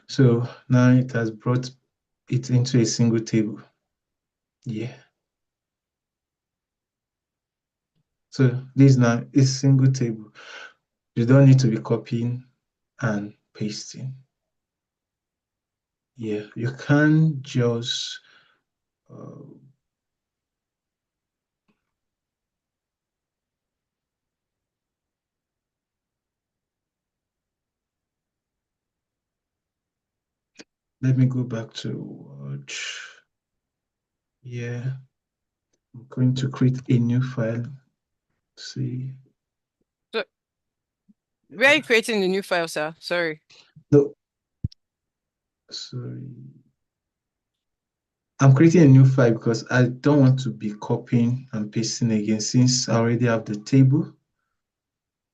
So now it has brought it into a single table. Yeah. So this now is single table. You don't need to be copying and pasting. Yeah, you can just let me go back to watch. Yeah, I'm going to create a new file. See. So where are you creating the new file, sir? Sorry. No, sorry. I'm creating a new file because I don't want to be copying and pasting again since I already have the table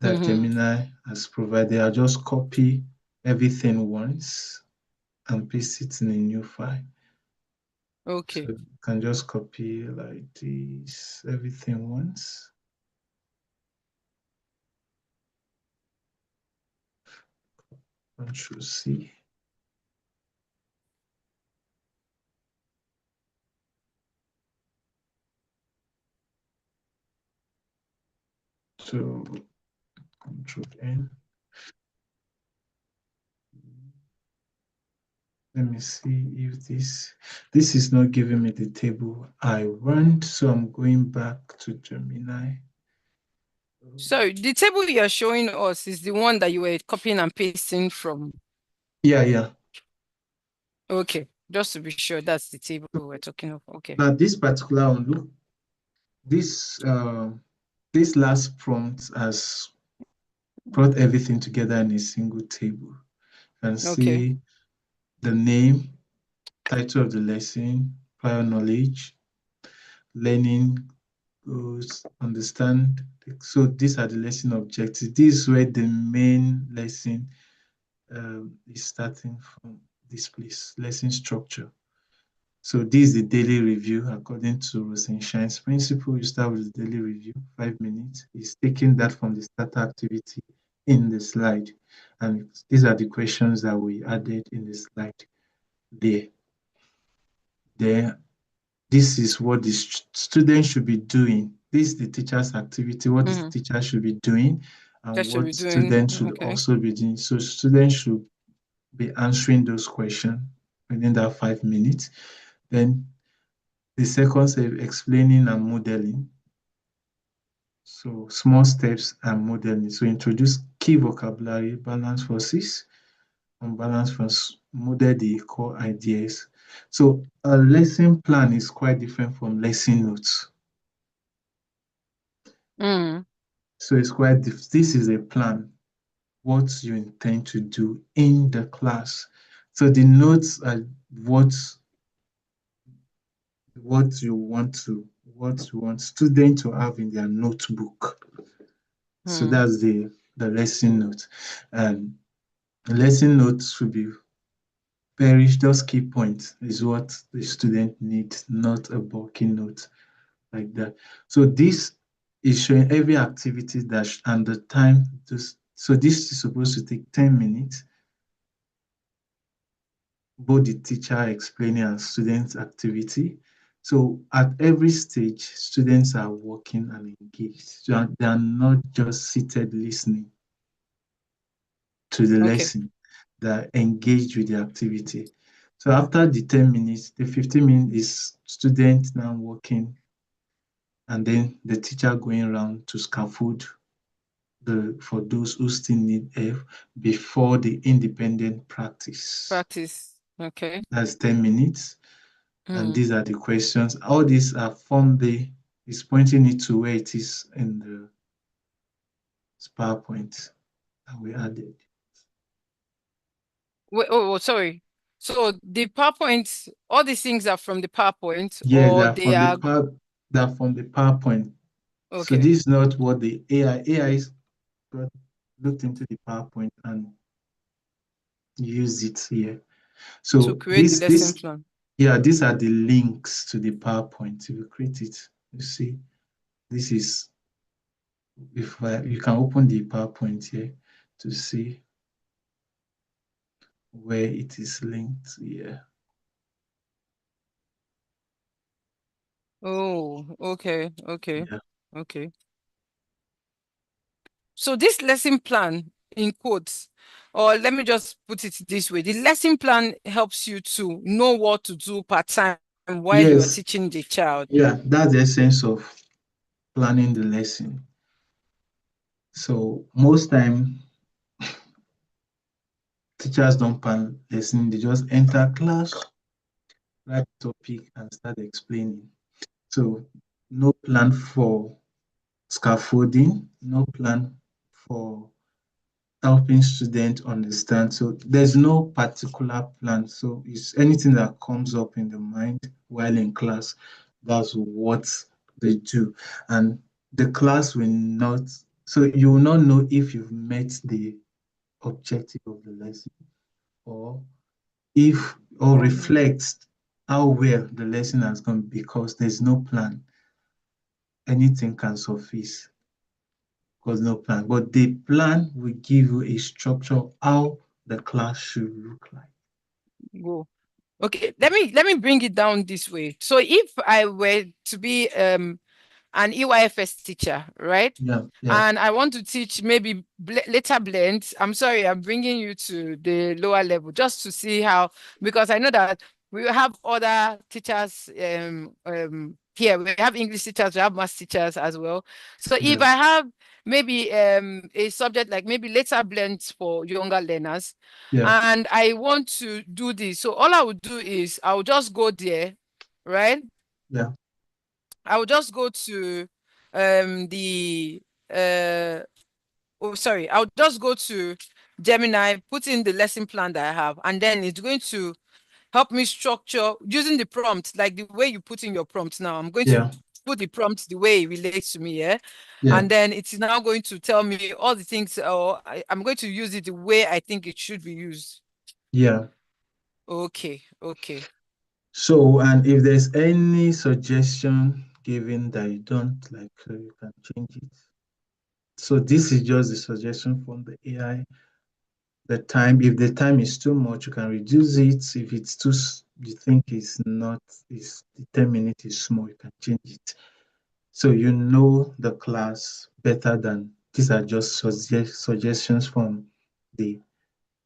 that Gemini has provided. I'll just copy everything once and paste it in a new file. So Okay. you can just copy like this, everything once. Control C. So Control N. Let me see if this is not giving me the table I want. So I'm going back to Gemini. So the table you're showing us is the one that you were copying and pasting from. Yeah. Okay. Just to be sure, that's the table we're talking of. Okay. Now this particular one, look, this last prompt has brought everything together in a single table. You can Okay. see the name, title of the lesson, prior knowledge, learning goals, understand. So these are the lesson objectives. This is where the main lesson is starting from this place, lesson structure. So this is the daily review according to Rosenshine's principle. You start with the daily review, 5 minutes. It's taking that from the starter activity in the slide. And these are the questions that we added in the slide there. There, this is what the student should be doing. This is the teacher's activity, what the teacher should be doing, and That should be what doing. students should Okay. also be doing. So students should be answering those questions within that 5 minutes. Then the second step, explaining and modeling. So small steps and modeling. So introduce key vocabulary, balance forces, unbalanced force, model the core ideas. So a lesson plan is quite different from lesson notes. So it's quite this is a plan, what you intend to do in the class. So the notes are what you want students to have in their notebook. So that's the lesson note. And the lesson notes should be very just key points is what the student needs, not a bulky note like that. So this is showing every activity and the time. So this is supposed to take 10 minutes, both the teacher explaining and students' activity. So at every stage, students are working and engaged. So they are not just seated listening to the Okay. lesson, they are engaged with the activity. So after the 10 minutes, the 15 minutes is students now working, and then the teacher going around to scaffold for those who still need help before the independent practice. Practice. Okay. That's 10 minutes. And these are the questions. All these are from is pointing it to where it is in the PowerPoint that we added. Wait, sorry. So the PowerPoint, all these things are from the PowerPoint, Yeah, or they are they're from the PowerPoint. So okay. this is not what the AI got looked into the PowerPoint and used it here. So To create the lesson this, plan. yeah, these are the links to the PowerPoint. If you create it, you see, this is, if you can open the PowerPoint here to see where it is linked. Yeah. Oh, okay, okay, Yeah. okay. So this lesson plan in quotes, or let me just put it this way, the lesson plan helps you to know what to do part time while you are Yes. teaching the child. Yeah. That's the essence of planning the lesson. So most time teachers don't plan lesson, they just enter class, write topic, and start explaining. So no plan for scaffolding, no plan for helping students understand. So there's no particular plan. So it's anything that comes up in the mind while in class, that's what they do. And the class will not, so you will not know if you've met the objective of the lesson or if or Um, reflects how well the lesson has gone because there's no plan. Anything can surface because no plan. But the plan will give you a structure how the class should look like. Go. Okay, let me bring it down this way. So if I were to be an EYFS teacher, right? Yeah, yeah, And I want to teach maybe later blends. I'm sorry, I'm bringing you to the lower level just to see how, because I know that we have other teachers here. We have English teachers, we have math teachers as well. So if yeah, I have maybe a subject like maybe later blends for younger learners, yeah, and I want to do this, so all I would do is I will just go there, right? yeah, I will just go to the oh sorry, I'll just go to Gemini, put in the lesson plan that I have, and then it's going to help me structure using the prompt, like the way you put in your prompt now. I'm going to yeah, put the prompt the way it relates to me, yeah. yeah, And then it's now going to tell me all the things, or I'm going to use it the way I think it should be used. yeah. Okay, okay. So, and if there's any suggestion given that you don't like, you can change it. So this is just the suggestion from the AI. The time, if the time is too much, you can reduce it. If it's too, you think it's not, is the 10 minutes is small, you can change it. So you know the class better than these are just suggestions from the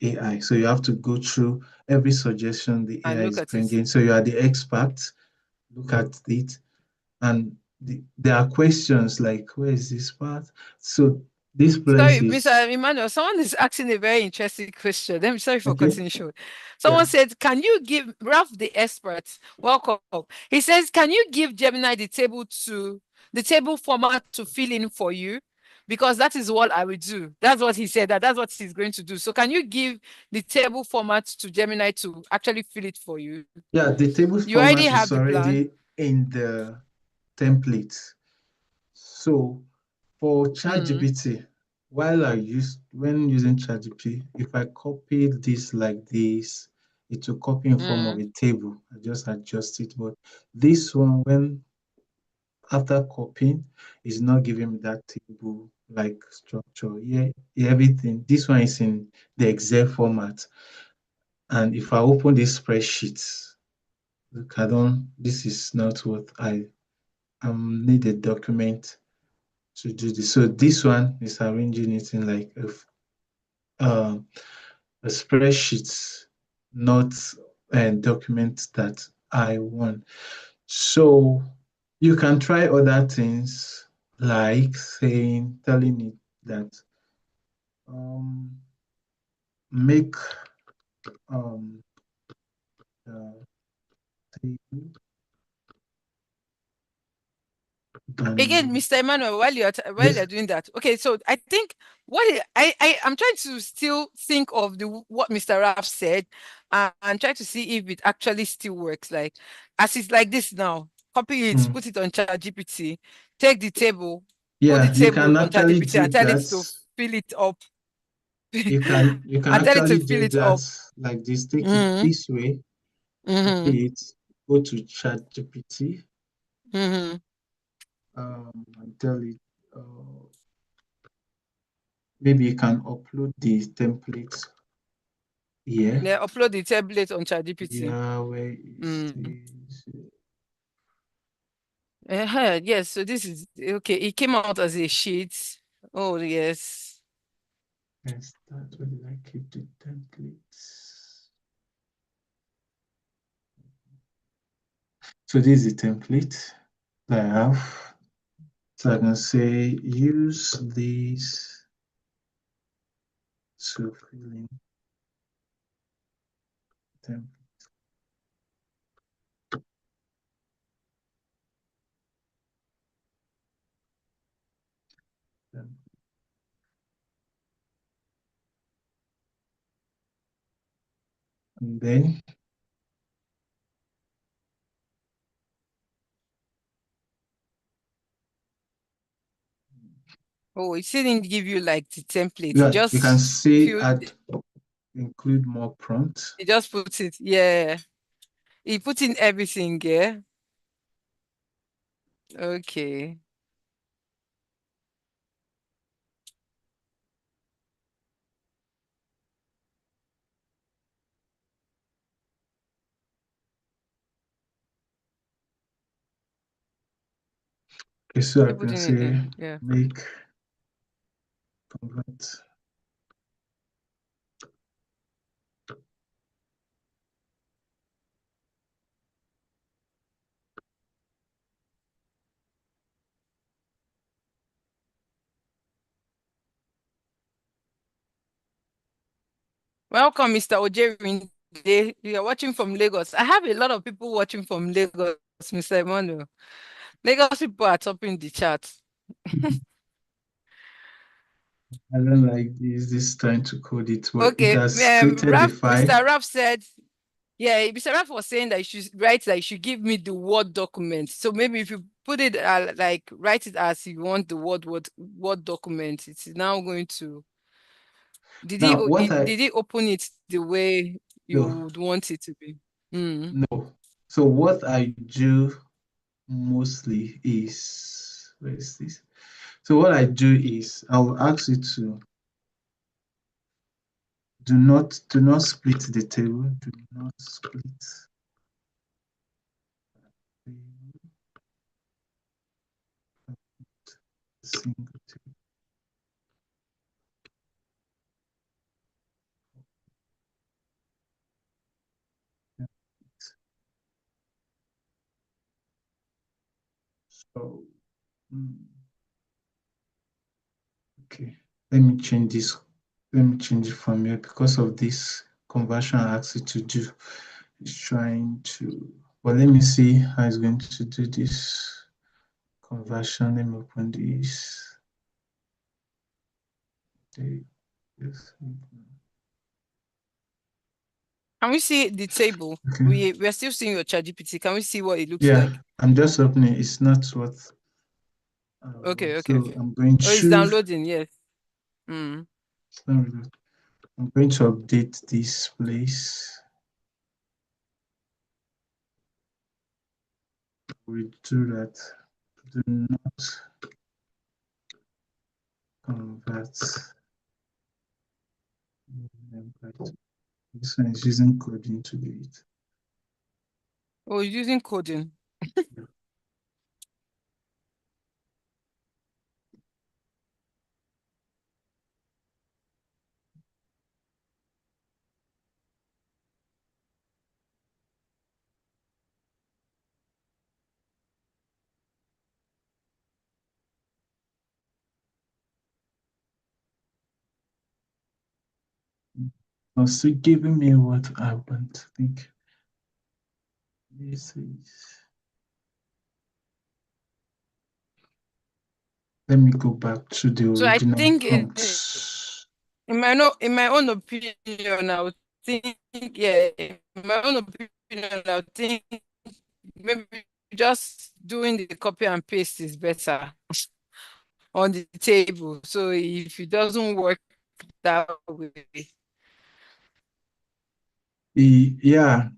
AI. So you have to go through every suggestion the And AI look is at it. bringing. So you are the expert, look at it, and there are questions like, where is this part? So this place Sorry, Mr. is, Emmanuel, someone is asking a very interesting question. Let me sorry for okay, cutting you short. yeah, Someone said, can you give Ralph the expert? Welcome. He says, can you give Gemini the table format to fill in for you? Because that is what I will do. That's what he said, that's what he's going to do. So can you give the table format to Gemini to actually fill it for you? yeah, the table You already format is have the plan. already in the template. So for Mm, ChatGPT, when using ChatGPT, if I copy this like this, it will copy in form of mm. a table. I just adjust it. But this one, when after copying, is not giving me that table like structure. Yeah, everything. This one is in the Excel format. And if I open this spreadsheet, look, this is not what I need a document to do this. So this one is arranging it in like uh, a spreadsheet, not a document that I want. So you can try other things like telling it that um, make uh, table Again, and Mr. Emmanuel, while yes, you're doing that, okay. So I think I'm trying to still think of the what Mr. Raff said, and try to see if it actually still works. Like as it's like this now, copy it, mm, put it on ChatGPT, take the table, put the yeah, you table can on actually ChatGPT, do and tell it that. to fill it up. you can I tell it to actually fill do it up. that like this. Take it Mm-hmm. this way, Mm-hmm. copy it, go to ChatGPT, Mm-hmm. and tell it maybe you can upload the templates here. Yeah, upload the template on ChatGPT. Yeah, where is Mm. this? Yes, so this is okay. It came out as a sheet. Oh, yes. Let's start. Where did I keep the templates? So this is the template that I have. So I can say use these to fill in them. And then Oh, it didn't give you like the template. It yeah, you can just say filled, add include more prompts. it just puts it. Yeah. It put in everything, yeah. Okay. Okay, so I You put can in it, say yeah. make convert. Welcome, Mr. Ojerin. You are watching from Lagos. I have a lot of people watching from Lagos, Mr. Emmanuel. Lagos people are topping the chat. I don't like this trying to code it, but it Okay. has created the file. Mr. Raf said, yeah, Mr. Raf was saying that you should write that you should give me the Word document. So maybe if you put it like write it as you want the Word document, it's now going to Now, what I did he open it the way you no would want it to be? Mm. no. So what I do mostly is where is this? So what I do is I will ask you to do not split the table. Do not split the single table. So mm, okay, let me change this. Let me change it from here because of this conversion I asked you to do. It's trying to. Well, let me see how it's going to do this conversion. Let me open this. Yes. Can we see the table? Okay. We are still seeing your ChatGPT. Can we see what it looks Yeah, like? I'm just opening. It's not what I Okay, want. okay, So okay. I'm going Oh, it's to. downloading, yes. Mm. I'm going to update this place. We do that. Do not convert. This one is using coding to do it. Oh, using coding. Also giving me what I want. I think this is. Let me go back to the So I original think prompts. in my own opinion, I would think, yeah, in my own opinion, I would think maybe just doing the copy and paste is better on the table. So if it doesn't work that way. Yeah,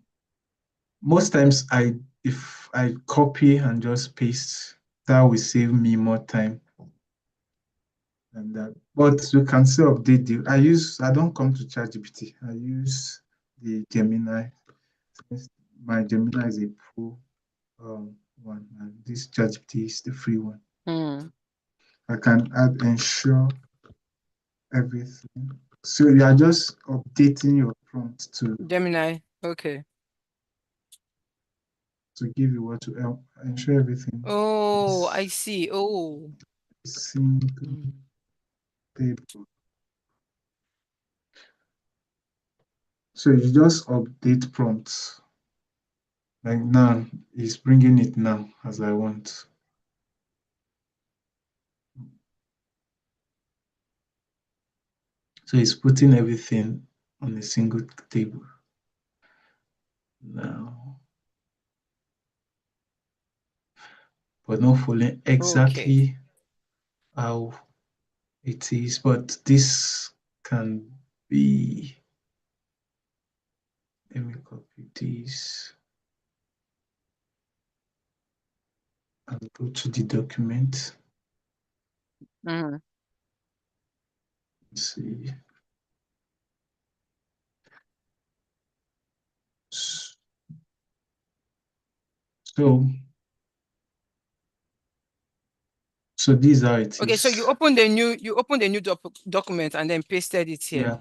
most times if I copy and just paste, that will save me more time than that. But you can still update I don't come to ChatGPT. I use the Gemini. Since my Gemini is a pro one, and this ChatGPT is the free one. Mm. I can add ensure everything. So you are just updating your prompt Gemini. Okay. to give you what to ensure everything Oh, I is see. Oh. single Mm. table. So you just update prompts. Like now, it's bringing it now as I want. So it's putting everything on a single table now, but not following Okay. exactly how it is. But this can be, let me copy this and go to the document. Mm. Let's see. So, so this is how it Okay, so you is. open the new document and then pasted it here.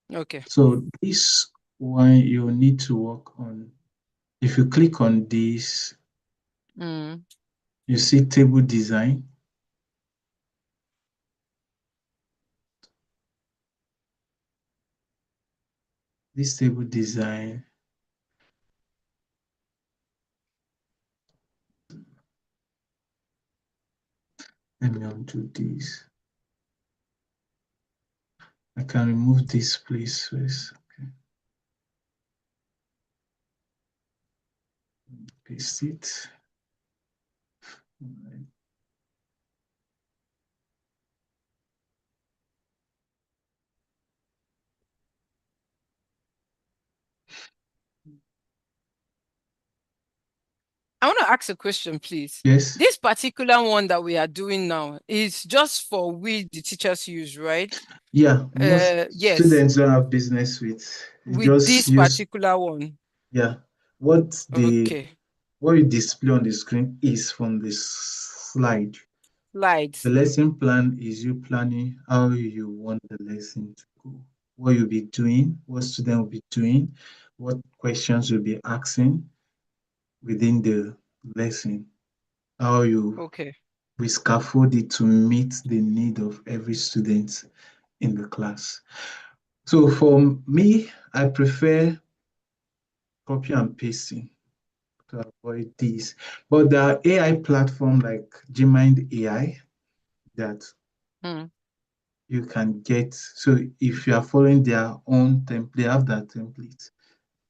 Yeah. Okay. So this one you need to work on. If you click on this, Mm. you see table design. This table design, let me undo this. I can remove this place first. Okay. Paste it. Right. I want to ask a question, please. Yes. This particular one that we are doing now is just for we, the teachers, use, right? Yeah, most Yes, students don't have business with. You with just this use, particular one. yeah, what the Okay. what you display on the screen is from the slide. The Slides. lesson plan is you planning how you want the lesson to go, what you'll be doing, what student will be doing, what questions you'll be asking within the lesson, how you Okay. we scaffold it to meet the need of every student in the class. So for me, I prefer copy and pasting to avoid this. But there are AI platform like Gmind AI that Mm. you can get. So if you are following their own template, they have that template,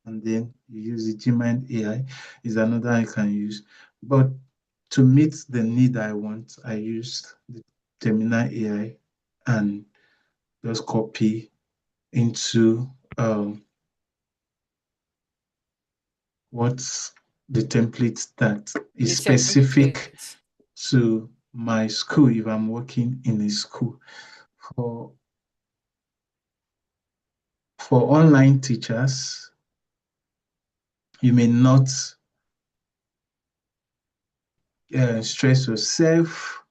and then you use the Gmind AI is another I can use. But to meet the need I want, I used the Gemini AI and just copy into what's the template that is The specific template. to my school if I'm working in a school. For for online teachers, you may not stress yourself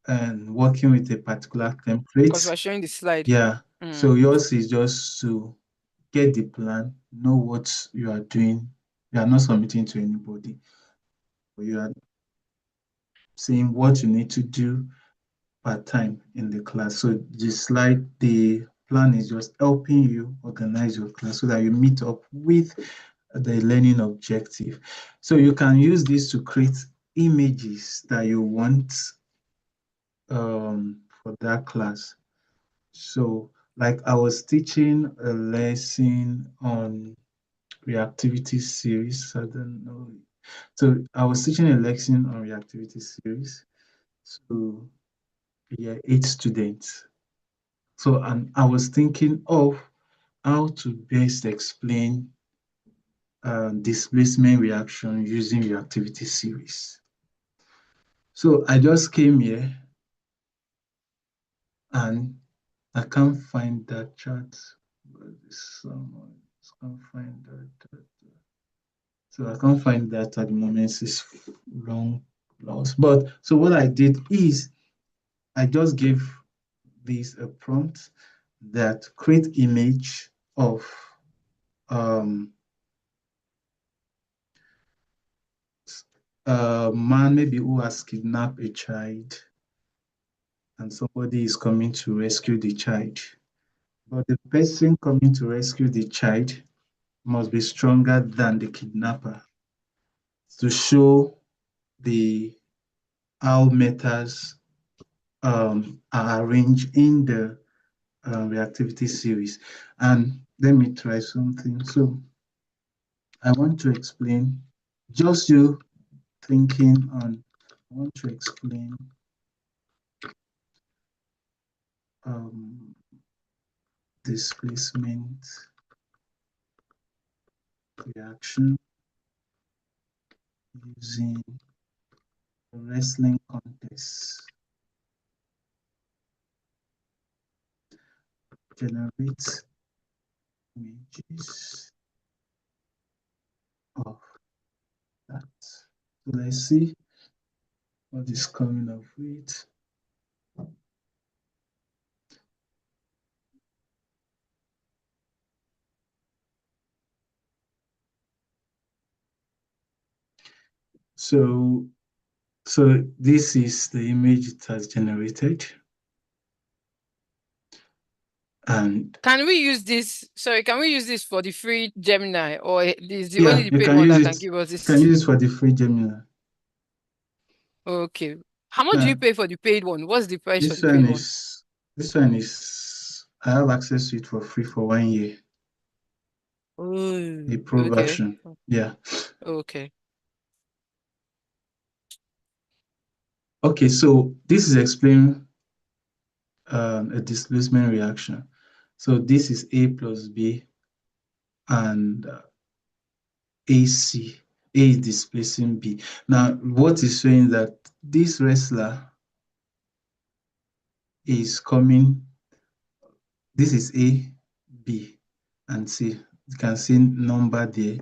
and working with a particular Because template. we're showing the slide. Yeah. So Mm. yours is just to get the plan, know what you are doing. You are not submitting to anybody, but you are saying what you need to do part time in the class. So the plan is just helping you organize your class so that you meet up with the learning objective. So you can use this to create images that you want for that class. So like I was teaching a lesson on reactivity series. I don't know. So I was teaching a lesson on reactivity series. So yeah, 8 students. So, and I was thinking of how to best explain displacement reaction using reactivity series. So I just came here and I can't find that chart. Someone can't find that. So I can't find that at the moment. It's long lost. But so what I did is I just gave this a prompt that create image of a man maybe who has kidnapped a child and somebody is coming to rescue the child. But the person coming to rescue the child must be stronger than the kidnapper to show the how methods are arranged in the reactivity series. And let me try something. So I want to explain, just you thinking on, I want to explain um, displacement reaction using wrestling context. Generate images of that. So let's see what is coming up with. So, so this is the image it has generated. And Can we use this? Sorry, can we use this for the free Gemini, or is the yeah, only the you paid can one use that it. can give us You can this? use it for the free Gemini. Okay. How much do you Now, pay for the paid one? What's the price for this the paid one one? is this one is I have access to it for free for 1 year. The Oh, pro okay. version. Yeah. Okay. Okay, so this is explaining a displacement reaction. So this is A plus B and AC. A is displacing B. Now, what is showing that this wrestler is coming, this is A, B, and C. You can see number there.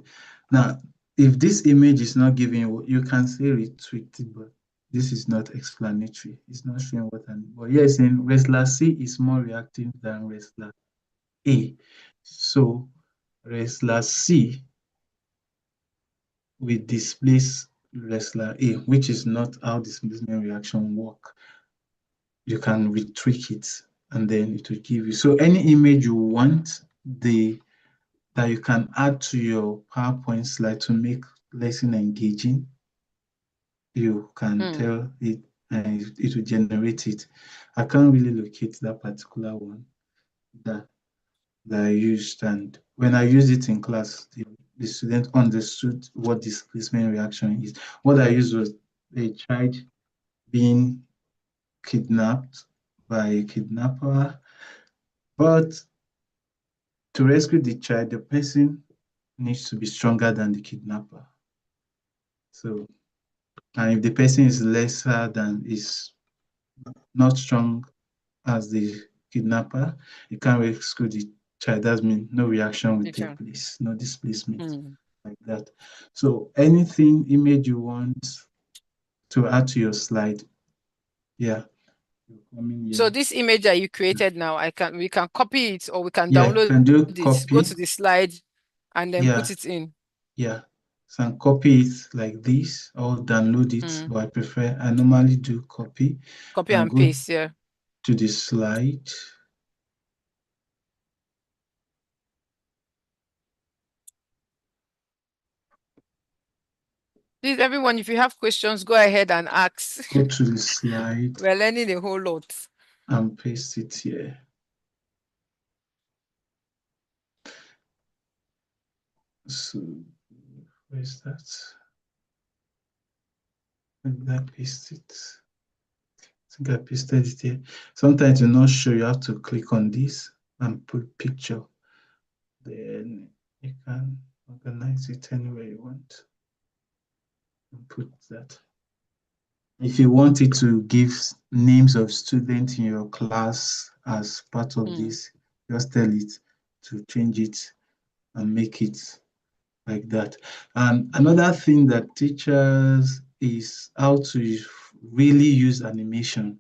Now, if this image is not giving you can say retweet it, but this is not explanatory. It's not showing what I'm, but yes, in wrestler C is more reactive than wrestler A. So wrestler C will displace wrestler A, which is not how displacement reaction work. You can retweak it and then it will give you. So any image you want that you can add to your PowerPoint slide to make lesson engaging, you can Hmm. tell it and it will generate it. I can't really locate that particular one that I used. And when I used it in class, the student understood what displacement reaction is. What I used was a child being kidnapped by a kidnapper, but to rescue the child, the person needs to be stronger than the kidnapper. So, and if the person is lesser than, is not strong as the kidnapper, you can't rescue the child. That means no reaction will take Teacher. place, no displacement Hmm. like that. So anything image you want to add to your slide, yeah, you come in So here. this image that you created now, we can copy it or we can Yeah, download can do it, go copy. to the slide and then Yeah, put it in. yeah. So copy it like this or download it, Hmm. but I normally do copy Copy and and go paste, yeah. to the slide. Please, everyone, if you have questions, go ahead and ask. Go to the slide We're learning a whole lot. and paste it here. So where's that? And then paste it. think I pasted it here. Sometimes you're not sure, you have to click on this and put picture. Then you can organize it anywhere you want and put that. If you want it to give names of students in your class as part of Mm. this, just tell it to change it and make it like that. And another thing that teachers is how to really use animation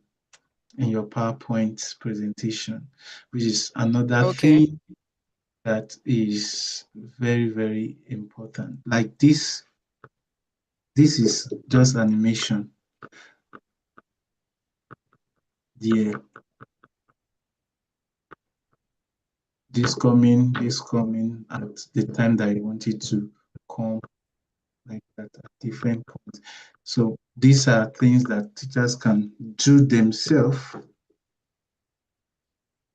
in your PowerPoint presentation, which is another Okay. thing that is very, very important. Like this is just animation. Yeah, this coming at the time that you want it to come, like that at different points. So these are things that teachers can do themselves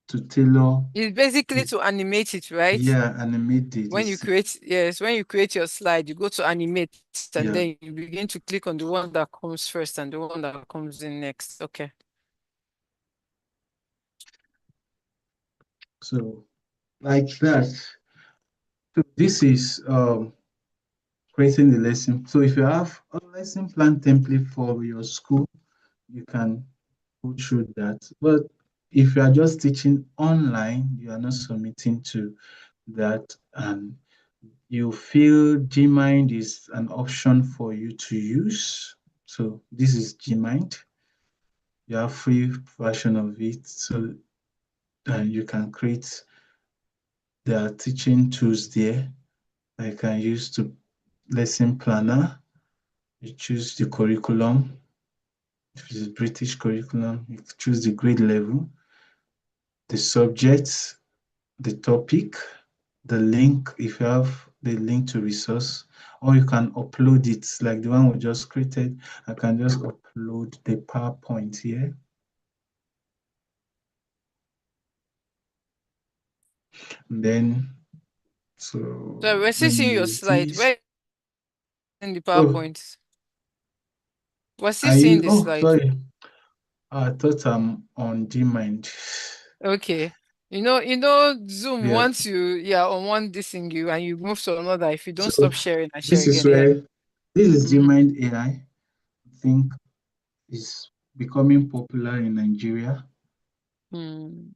to tailor, It's basically to animate it, right? yeah, animate When you this. create, yes, when you create your slide, you go to animate and Yeah. then you begin to click on the one that comes first and the one that comes in next. Okay. So like that. So this is creating the lesson. So if you have a lesson plan template for your school, you can go through that. But if you are just teaching online, you are not submitting to that, and you feel Gmind is an option for you to use. So this is Gmind. You have free version of it, so you can create the teaching tools there. I can use to lesson planner. You choose the curriculum. If it's British curriculum, you choose the grade level, the subject, the topic, the link, if you have the link to resource, or you can upload it like the one we just created. I can just upload the PowerPoint here. And then, So so we're still let me seeing your use slide. this. Where in the Oh, PowerPoint? We're still seeing the oh, slide. sorry. I thought I'm on Gmind. Okay. Zoom Yeah. once yeah, on one dissing you and you move to another, if you don't So stop sharing and share this is again, yeah. where, this is Mm-hmm. Gmind AI. I think is becoming popular in Nigeria. Hmm.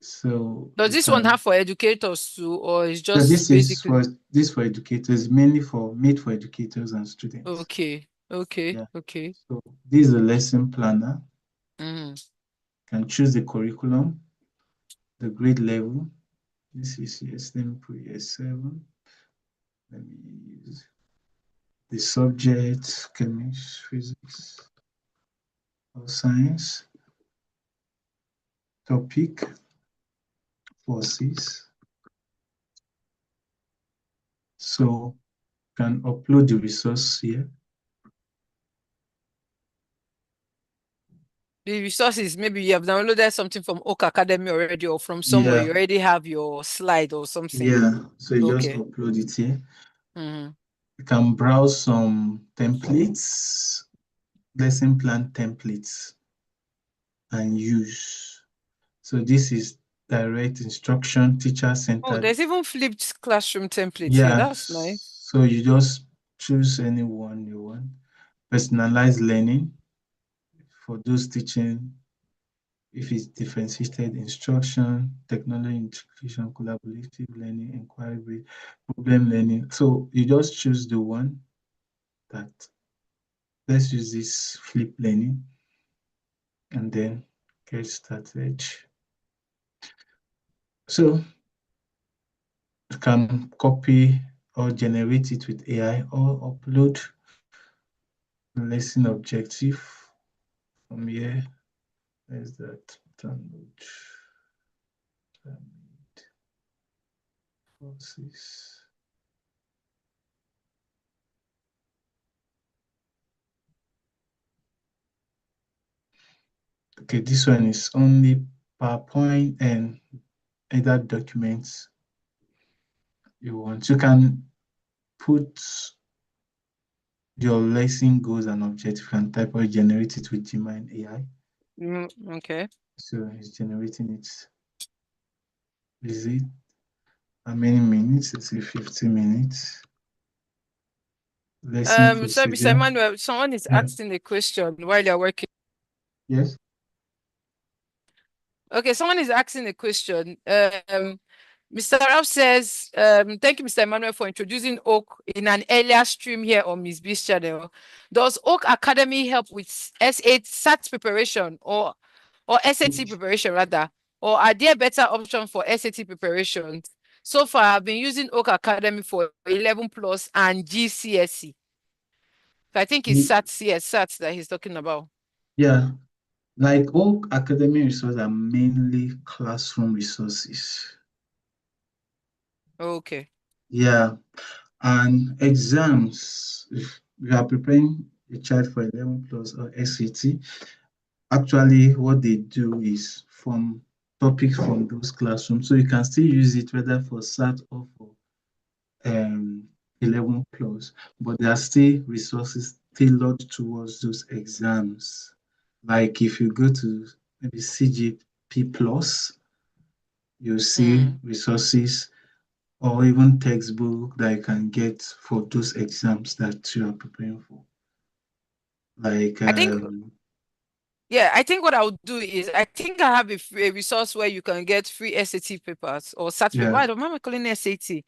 So Does you this one can, have for educators too, or is yeah, just basically this for educators, mainly for made for educators and students. okay, okay, Yeah. okay. So this is a lesson planner. Mm. You can choose the curriculum, the grade level. This is yes, let me put year 7. Let me use the subject, chemistry, physics, or science, topic, forces. So you can upload the resource here. The resources, maybe you have downloaded something from Oak Academy already or from somewhere. Yeah, You already have your slide or something. yeah. So you just Okay. upload it here. Mm-hmm. You can browse some templates, lesson plan templates, and use. So this is direct instruction, teacher Oh, centered. there's even flipped classroom templates here. Yeah, That's nice. so you just choose any one you want. Personalized learning for those teaching, if it's differentiated instruction, technology integration, collaborative learning, inquiry, problem learning. So you just choose the one that, let's use this flip learning, and then get started. So you can copy or generate it with AI or upload lesson objective from here. There's that download courses. Okay, this one is only PowerPoint and other documents you want. You can put your lesson goals and objectives and type or generate it with Gmind AI. Okay. So it's generating it. Is it how many minutes? Let's say 50 minutes. Lesson So Mr. procedure. Emmanuel, someone is Yeah. asking a question while you're working. Yes. Okay, someone is asking a question. Mr. Ralph says, thank you, Mr. Emmanuel, for introducing Oak in an earlier stream here on Miss B's channel. Does Oak Academy help with S8 SAT preparation or SAT preparation rather? Or are there better options for SAT preparation? So far, I've been using Oak Academy for 11 plus and GCSE. So I think it's SAT CS, SAT that he's talking about. Yeah. Like all academic resources are mainly classroom resources. Okay. Yeah. And exams, if you are preparing a child for 11 plus or SAT, actually what they do is from topics from those classrooms. So you can still use it whether for SAT or for um, 11 plus, but there are still resources tailored towards those exams. Like if you go to maybe CGP plus, you'll see Mm. resources or even textbook that you can get for those exams that you are preparing for. Like, I think Yeah, I think what I'll do is I think I have a resource where you can get free SAT papers or SAT paper. yeah, Why don't remember calling it SAT?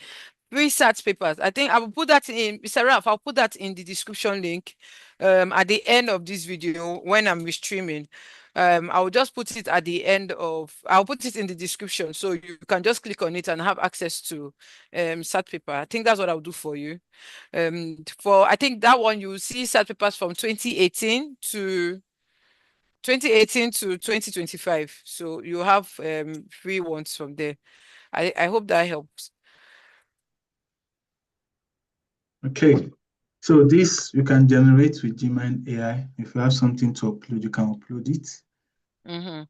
Free SAT papers. I think I will put that in, Mr. Ralph, I'll put that in the description link at the end of this video when I'm streaming. I'll just put it at the end of, I'll put it in the description so you can just click on it and have access to SAT paper. I think that's what I'll do for you. For I think that one you will see SAT papers from 2018 to 2025. So you have free ones from there. I hope that helps. okay. So this you can generate with Gmind AI. If you have something to upload, you can upload it. Mm-hmm.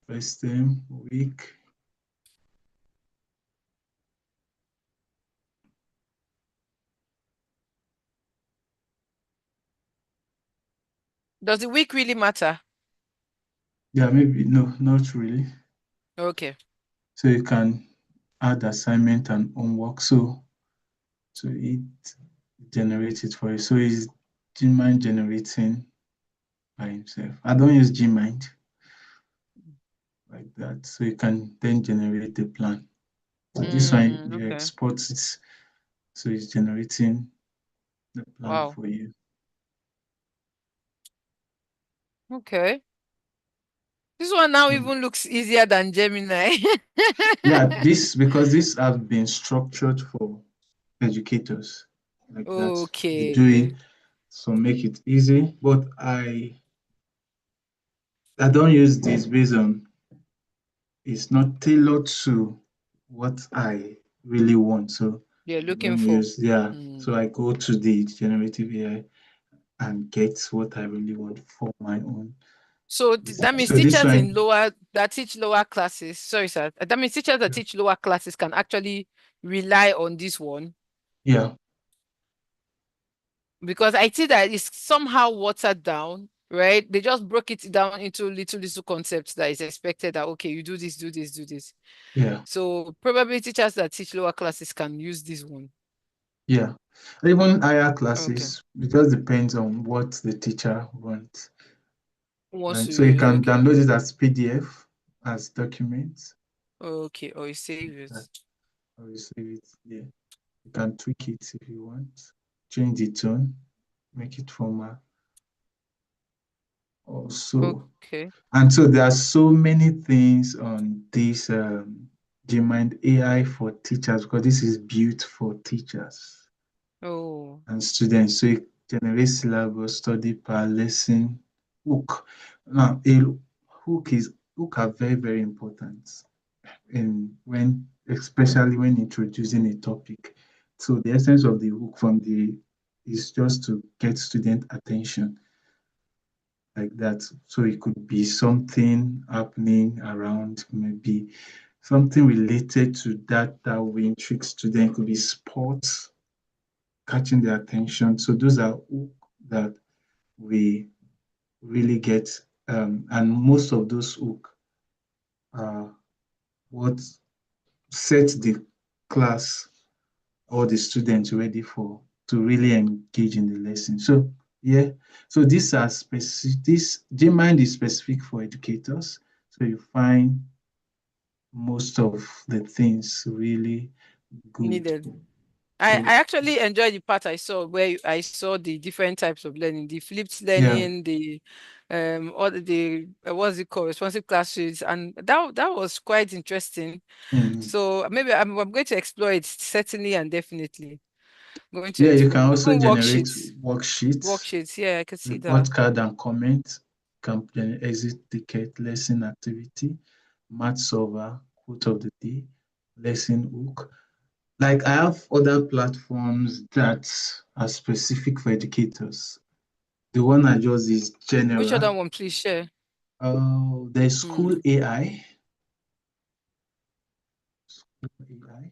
First time, week. Does the week really matter? Yeah, maybe no, not really. Okay. So you can add assignment and homework. So it generates it for you. So it's Gmind generating by himself. I don't use Gmind like that. So you can then generate the plan. So this one you Okay. export it. So it's generating the plan Wow. for you. Okay. This one now So even looks easier than Gemini. yeah, this because this have been structured for educators like that. They do it Okay. so make it easy. But I don't use this based on it's not tailored to what I really want. So You're I looking don't for. use, yeah. So Mm. I go to the generative AI and get what I really want for my own. So that means So this teachers in one, lower that teach lower classes. Sorry, sir. That means teachers that teach lower classes can actually rely on this one. yeah, Because I see that it's somehow watered down, right? They just broke it down into little concepts that is expected that okay, you do this, do this, do this. yeah, So probably teachers that teach lower classes can use this one. yeah. Even higher Okay. classes, it just depends on what the teacher wants. Who wants And to so you use? can Okay. download it as PDF, as documents, Okay. Or you save it. that, or you save it there. You can tweak it if you want, change the tone, make it formal also. Okay. And so there are so many things on this Gmind AI for teachers because this is built for teachers Oh, and students. So it generates syllabus, study per lesson, hook. Now, hook are very, very important in when especially when introducing a topic. So the essence of the hook from the is just to get student attention like that. So it could be something happening around, maybe something related to that will intrigue students. It could be sports, catching their attention. So those are hook that we really get And most of those hooks are what sets the class or the students ready for to really engage in the lesson. So yeah, so these are specific. This Gmind is specific for educators. So you find most of the things really good. Needed. I So actually enjoyed the part I saw where I saw the different types of learning, the flipped yeah, learning, the all the what's it called, responsive classes, and that was quite interesting. mm. So maybe I'm going to explore it certainly and definitely. Going to Yeah, you explore can also even generate worksheets. worksheets, Worksheets, yeah, I can see that. report card and comment, can exit ticket, lesson activity, math solver, quote of the day, lesson hook. Like I have other platforms that are specific for educators. The one I just is Which general. other one, please share? There's Hmm. school AI. School AI.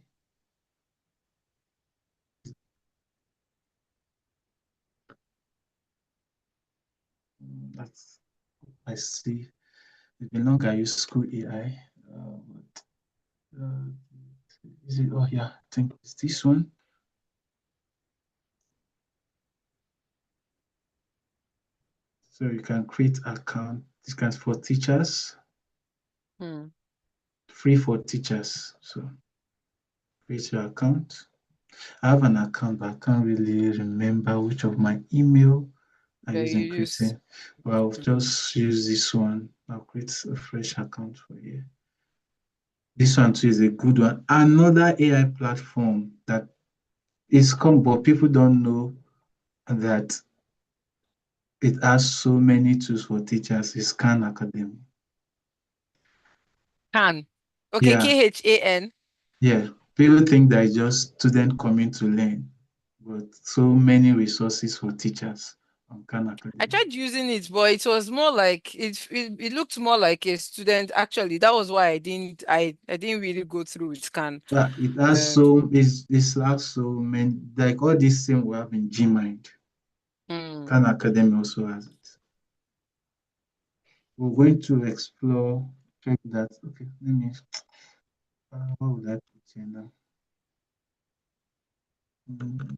That's I see. It's been long I use school AI. Uh, is it? Oh yeah, I think it's this one. So you can create account. This can for teachers, Hmm. free for teachers. So create your account. I have an account, but I can't really remember which of my email I Yeah, use you in use. creating. But I'll Hmm. just use this one. I'll create a fresh account for you. This one too is a good one. Another AI platform that is come, but people don't know that it has so many tools for teachers is Khan Academy. Can. Okay, Yeah, KHAN. yeah. People think that it's just students coming to learn, but so many resources for teachers on Khan I Academy. tried using it, but it was more like it looked more like a student. Actually, that was why I didn't really go through with scan. But it has Um, so it's like so many like all these things we have in Gmind. hmm, Khan Academy also has it. We're going to explore, check that. Okay, let me what would I put here now? Mm,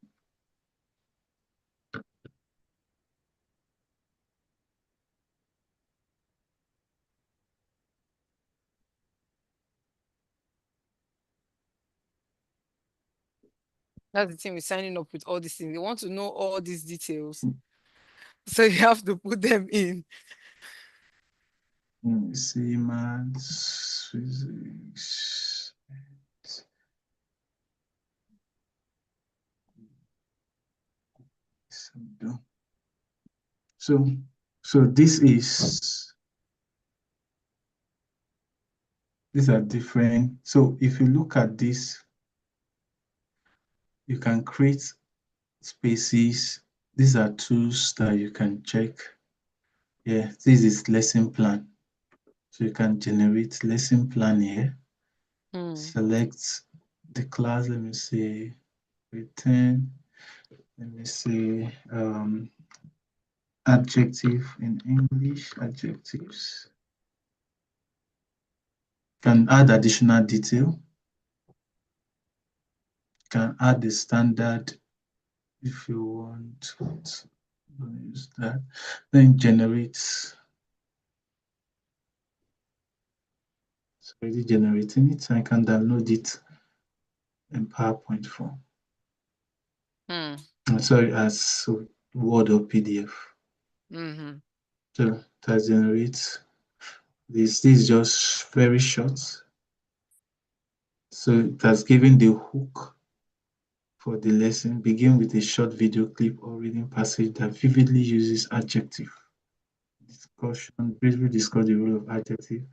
that's the thing with signing up with all these things. They want to know all these details, so you have to put them in. see, maths, physics. So, so these are different. So if you look at this, you can create spaces. These are tools that you can check. Yeah, this is lesson plan. So you can generate lesson plan here. Hmm. Select the class. Let me say return. Let me say adjective in English. Adjectives. Can add additional detail. Can add the standard if you want. Use that. Then generates. It's already generating it. I can download it in PowerPoint form. Hmm. Sorry, as Word or PDF. Mm-hmm. So that generates this. This is just very short. So it has given the hook for the lesson. Begin with a short video clip or reading passage that vividly uses adjective. Discussion, briefly discuss the role of adjective.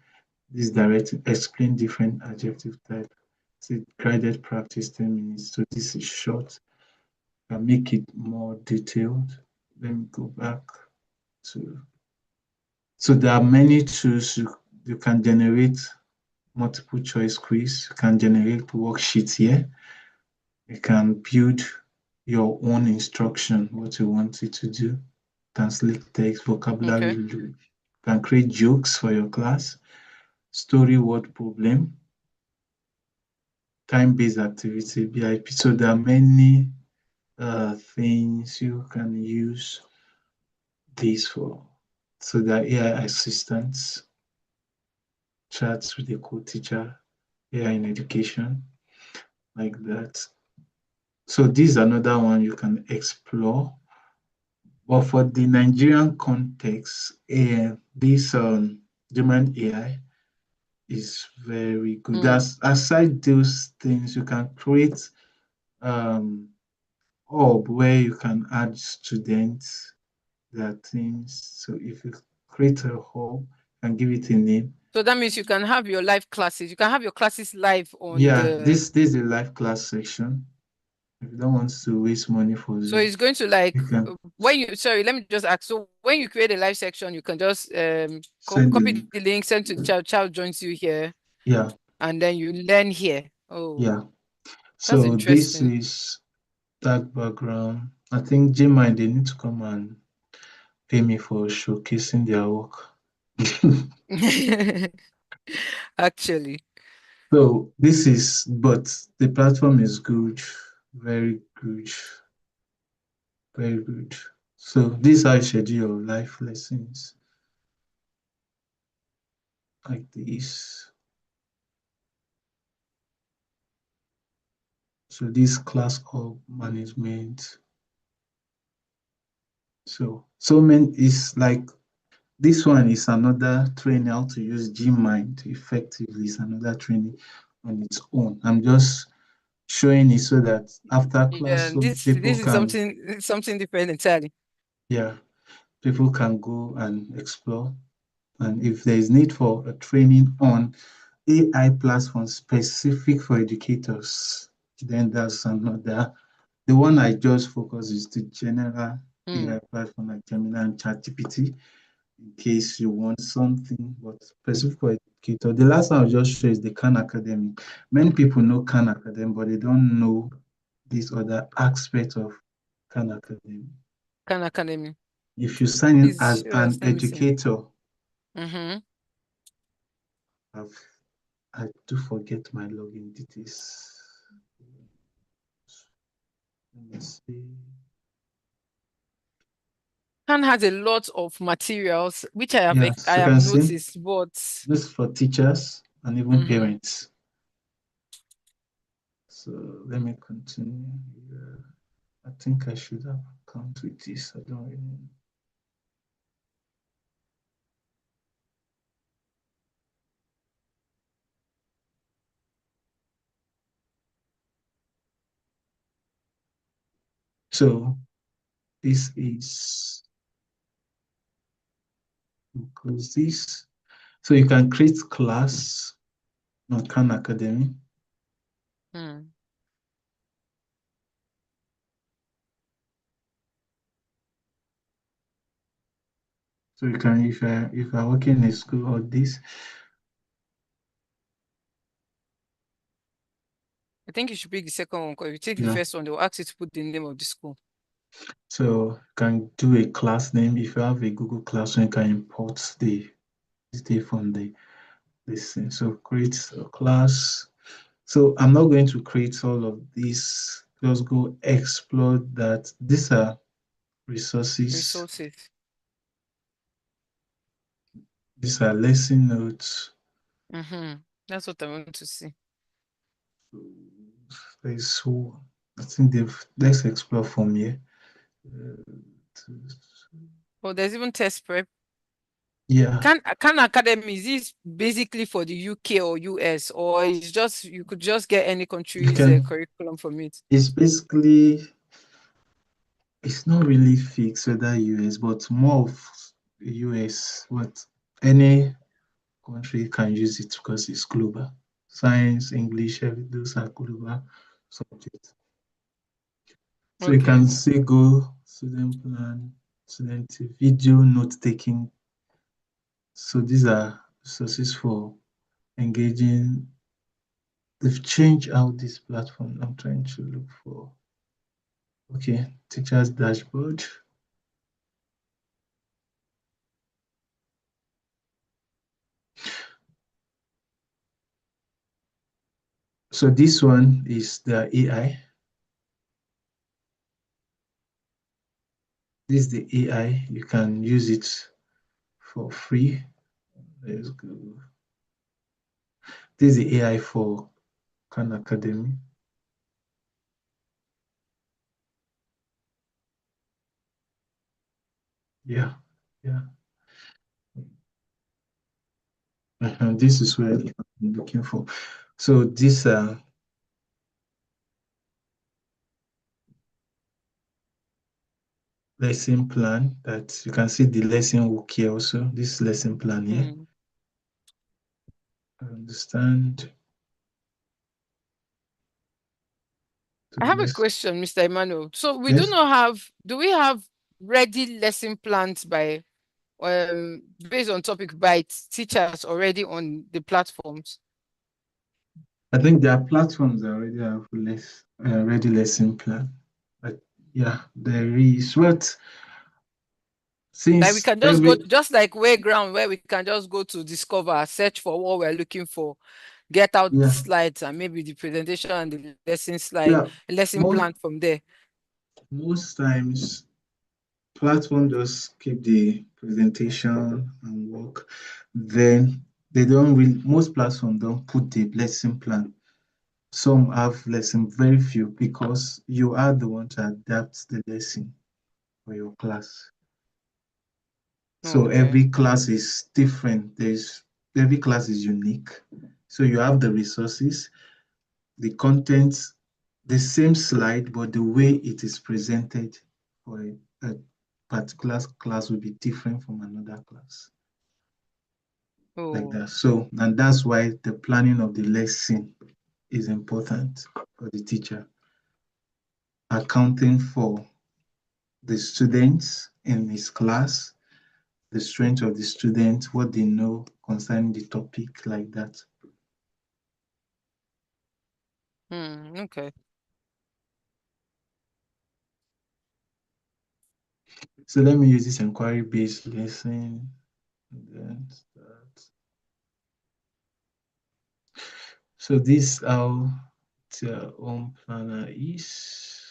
This directive explain different adjective type. It's guided practice 10 minutes. So this is short. Can make it more detailed. Let me go back to. So there are many tools you can generate multiple choice quiz. You can generate worksheets here. You can build your own instruction, what you want it to do. Translate text, vocabulary Okay. load. can create jokes for your class, story word problem, time-based activity, BIP. So there are many things you can use this for. So there are AI assistants, chats with a co-teacher, AI in education, like that. So this is another one you can explore. But for the Nigerian context, this Gmind AI is very good. As aside those things, you can create um hub where you can add students, their teams. So if you create a hub and give it a name, So that means you can have your live classes. You can have your classes live on yeah, the. this is a live class section. If you don't want to waste money for So Zoom, it's going to like you can when you. Sorry, let me just ask. So when you create a live section, you can just send the copy link. the link, send to the child. Child joins you here, Yeah, and then you learn here. Oh, yeah. that's So this interesting. is that background. I think Gemini, they need to come and pay me for showcasing their work. Actually, So this is, but the platform is good, very good, very good. So this is how you schedule your life lessons like this. So this class of management. So many is like this one is another training how to use Gmind effectively. Is another training on its own. I'm just showing it so that after class, yeah. so This is something different entirely. yeah, people can go and explore. And if there is need for a training on AI platform specific for educators, then that's another. The one I just focus is the general Hmm. AI platform like Gemini and ChatGPT in case you want something, but specific for educator. The last one I just show is the Khan Academy. Many people know Khan Academy, but they don't know this other aspect of Khan Academy. Khan Academy. If you sign in Please as show us. an Let me see. educator, Mm-hmm. I've, I do forget my login details. Let me see. Khan has a lot of materials which I Yes, you have can see noticed, but this is for teachers and even mm-hmm. parents. So let me continue here. I think I should have come with this. I don't really. So this is because this. So you can create class on Khan Academy. Hmm. So you can if you're working in a school or this, I think you should pick the second one because if you take the yeah. first one, they'll ask you to put the name of the school. So you can do a class name. If you have a Google Classroom, you can import the from the this thing. So create a class. So I'm not going to create all of this. Just go explore that. These are resources. Resources. These are lesson notes. Mm-hmm. That's what I want to see. So I think they've let's explore from here. Uh, Oh, there's even test prep. yeah, Khan Academy, is this basically for the UK or US, or it's just you could just get any you country's can. curriculum from it? It's basically it's not really fixed whether US, but more of US. But any country can use it because it's global. Science, English, those are global subjects. So you Okay. can say go student plan, student video note taking. So these are sources for engaging. They've changed out this platform. I'm trying to look for. Okay, teachers dashboard. So this one is the AI. This is the AI. You can use it for free. Let's go. This is the AI for Khan Academy. Yeah, yeah. This is where I'm looking for. So this lesson plan that you can see the lesson book here also. This lesson plan here. I understand. To I the have a lesson. question, Mr. Emmanuel. So Yes, do we have ready lesson plans by based on topic by teachers already on the platforms? I think there are platforms that already have ready lesson plan. But yeah, there is what Like we since can just go every just like Wayground where we can just go to discover, search for what we're looking for, get out the yeah, slides and maybe the presentation and the lesson slide, yeah, lesson most plan from there. most times platform just keep the presentation and work. Then they don't really most platforms don't put the lesson plan. Some have lesson, very few, because you are the one to adapt the lesson for your class. Oh, So okay. every class is different. Every class is unique. So you have the resources, the content, the same slide, but the way it is presented for a particular class will be different from another class. Like Oh. that. So, and that's why the planning of the lesson is important for the teacher, accounting for the students in his class, the strength of the students, what they know concerning the topic, like that. Okay. So let me use this inquiry-based lesson. And then start. So this how the home planner is.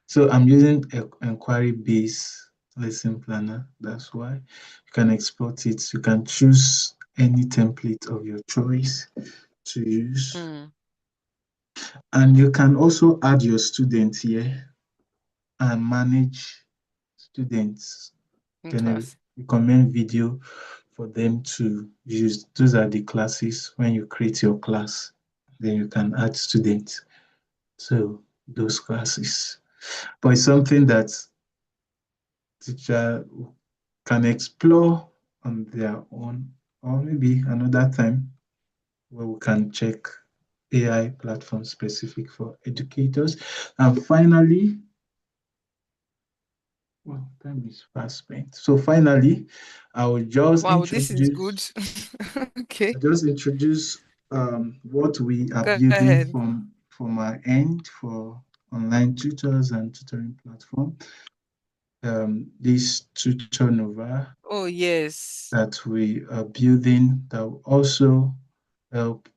So I'm using an inquiry-based lesson planner. That's why you can export it. You can choose any template of your choice to use. And you can also add your students here and manage students. In Can class. recommend video for them to use. Those are the classes when you create your class. Then you can add students to those classes. But it's something that teacher can explore on their own, or maybe another time where we can check AI platform specific for educators. And finally, well, time is fast spent. So finally, I will just Wow, this is good. introduce Okay. what we are Go building ahead. from our end for online tutors and tutoring platform. This tutor Nova Oh, yes. that we are building that will also help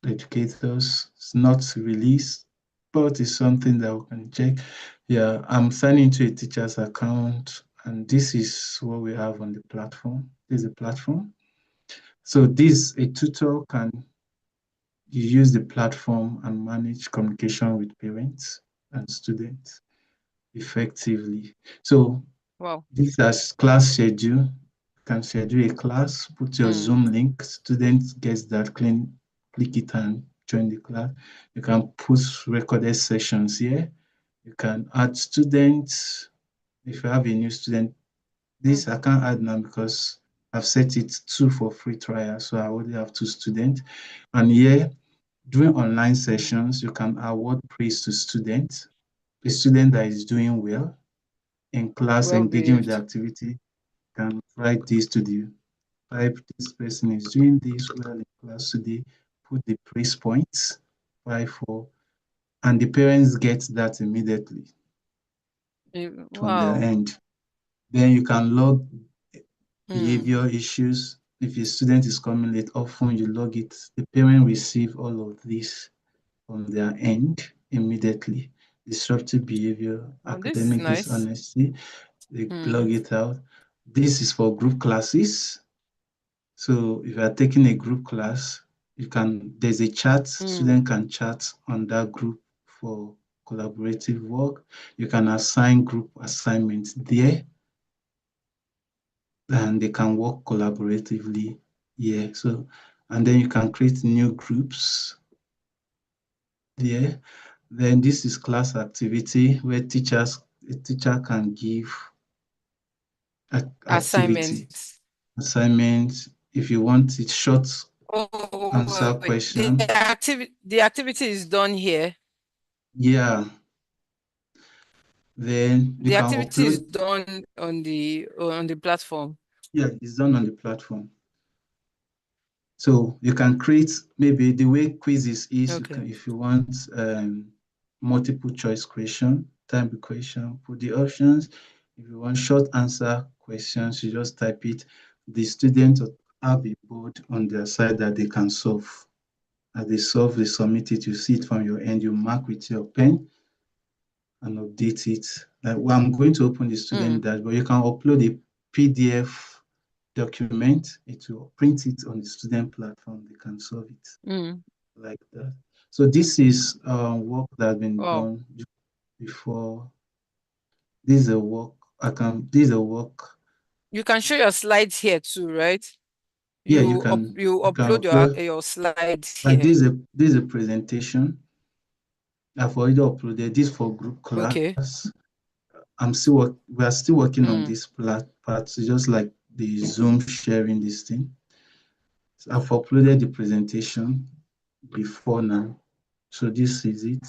educators. It's not released, but it's something that we can check. Yeah, I'm signing into a teacher's account, and this is what we have on the platform. This is a platform. So this a tutor can use the platform and manage communication with parents and students effectively. So Wow. this is class schedule. You can schedule a class, put your Mm. Zoom link, student gets that, click it and join the class. You can put recorded sessions here. You can add students. If you have a new student, Mm. this I can't add now because I've set it 2 for free trial, so I already have 2 students. And here, during online sessions, you can award praise to students. A student that is doing well in class, Well engaging with the behaved. activity, can write this to the type this person is doing this well in class today, put the praise points, 5 4, and the parents get that immediately from their Wow. end. Then you can log Mm. behavior issues. If a student is coming late, often you log it. The parent receive all of this from their end immediately. Disruptive behavior, Oh, this is academic nice. dishonesty, they Mm. log it out. This is for group classes. So if you are taking a group class, there's a chat, Mm. student can chat on that group for collaborative work. You can assign group assignments there and they can work collaboratively. Yeah, so, and then you can create new groups there. Then this is class activity where a teacher can give activity, Assignments. assignments. If you want it, short answer Oh, wait. question. The activity is done here. Yeah, then you The can activity is upload. done on the platform. Yeah, it's done on the platform. So you can create maybe the way quizzes is, you Okay. can, if you want multiple choice question, type the question, put the options. If you want short answer questions, you just type it. The students have a board on their side that they can solve. As they solve, they submit it, you see it from your end, you mark with your pen and update it. Like, well, I'm going to open the student Mm. dashboard. You can upload a PDF document, it will print it on the student platform, they can solve it Mm. like that. So this is work that has been Wow. done before. This is a work this is a work. You can show your slides here too, right? Yeah, You you can upload upload your slides like here. this is a presentation. I've already uploaded this for group Okay. class. We are still working on Mm. this part, so just like the Zoom sharing this thing. So I've uploaded the presentation before now. So this is it.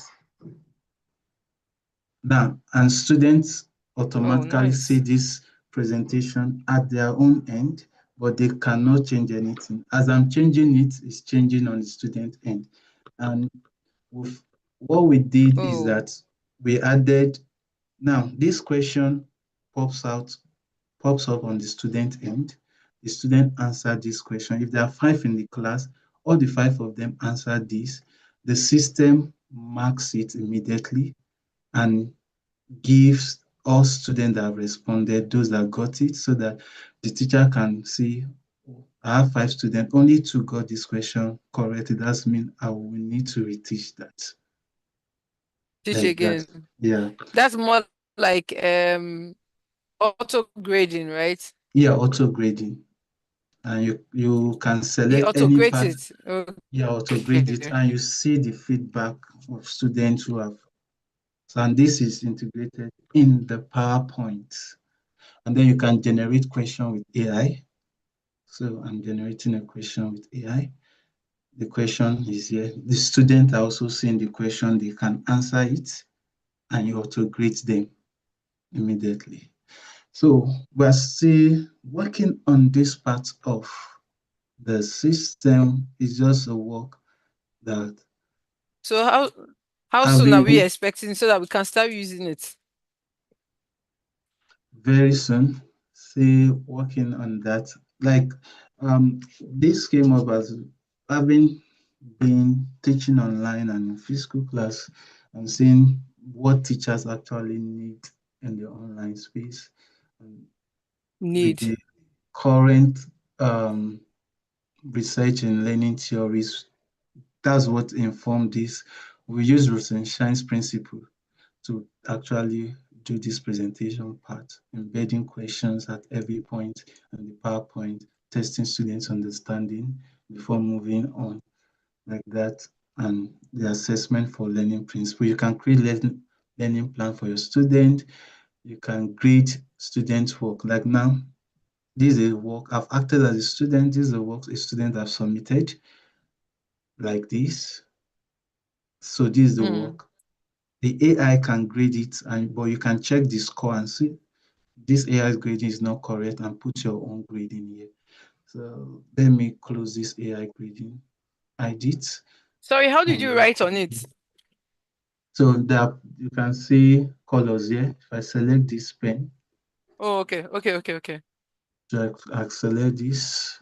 Now, and students Oh, automatically see nice. this presentation at their own end, but they cannot change anything. As I'm changing it, it's changing on the student end. And with, what we did is Oh, that we added, now this question pops out, pops up on the student end. The student answered this question. If there are 5 in the class, all the 5 of them answer this. The system marks it immediately and gives all students that have responded, those that got it, so that the teacher can see, I have 5 students, only 2 got this question correct. It does mean I will need to reteach that, teach like that. again. Yeah, That's more like auto grading, right? yeah, auto grading. And you can It select auto any grades part, it. yeah, auto grade it, Okay. and you see the feedback of students who have. So, and this is integrated in the PowerPoint. And then you can generate question with AI. So I'm generating a question with AI. The question is here. The students are also seeing the question, they can answer it, and you auto grade them immediately. So we're still working on this part of the system. It's just a work that So how I've soon are we been expecting so that we can start using it? very soon still working on that. Like this came up as having been teaching online and in physical class and seeing what teachers actually need in the online space. And with Need. the current um, research in learning theories, that's what informed this. We use Rosenshine's principle to actually do this presentation part, embedding questions at every point in the PowerPoint, testing students' understanding before moving on like that, and the assessment for learning principle. You can create learning plan for your student. You can grade students' work. Like now, this is a work I've acted as a student. This is a work a student have submitted like this. So this is the Mm. work. The AI can grade it, and but you can check the score and see this AI grading is not correct and put your own grading here. So let me close this AI grading. I did. Sorry, how did And you write on it? so that you can see colors here. If I select this pen, Oh, okay. so I select this.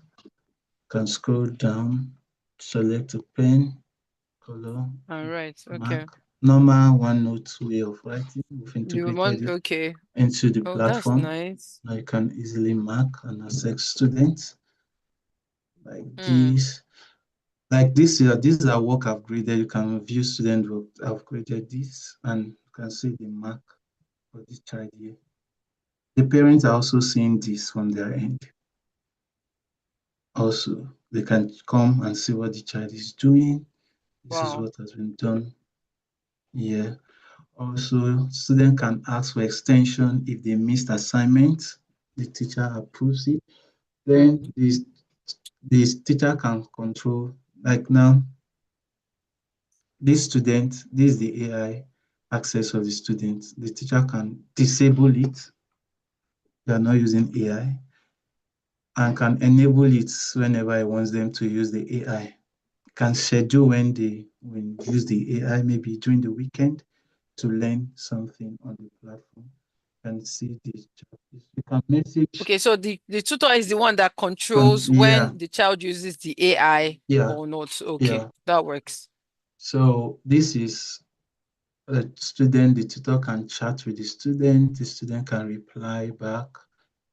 Can scroll down, select a pen, color, All right. Okay. mark. Normal OneNote way of writing. We've You integrated want it okay. into the Oh, that's platform. nice. Now you can easily mark and access students like Hmm. this. Like this, these are work I've graded. You can view student work. I've graded this, and you can see the mark for this child here. The parents are also seeing this from their end. Also, they can come and see what the child is doing. This is Wow. what has been done here. Also, student can ask for extension if they missed assignment. The teacher approves it. Then Hmm. this teacher can control, like now, this student, this is the AI access of the student. The teacher can disable it. They are not using AI and can enable it whenever he wants them to use the AI. Can schedule when they use the AI, maybe during the weekend to learn something on the platform. Can see this. You can message. Okay, so the tutor is the one that controls Yeah, when the child uses the AI yeah, or not. Okay, yeah. that works. So this is a student. The tutor can chat with the student. The student can reply back.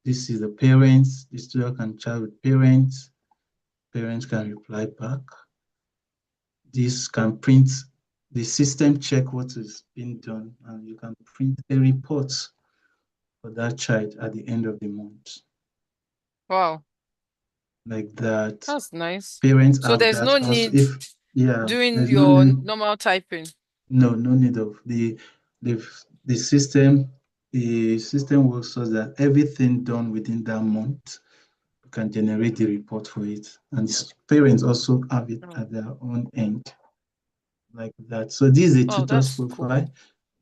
This is the parents. The student can chat with parents. Parents can reply back. This can print the system check what is being done, and you can print a report for that child at the end of the month. Wow, Like that. that's nice. Parents So have there's that no also. need If yeah, doing there's no your need. normal typing. No need of the the system. The system works so that everything done within that month you can generate the report for it, and parents also have it Oh, at their own end like that. So this is a wow, tutor's that's cool. profile.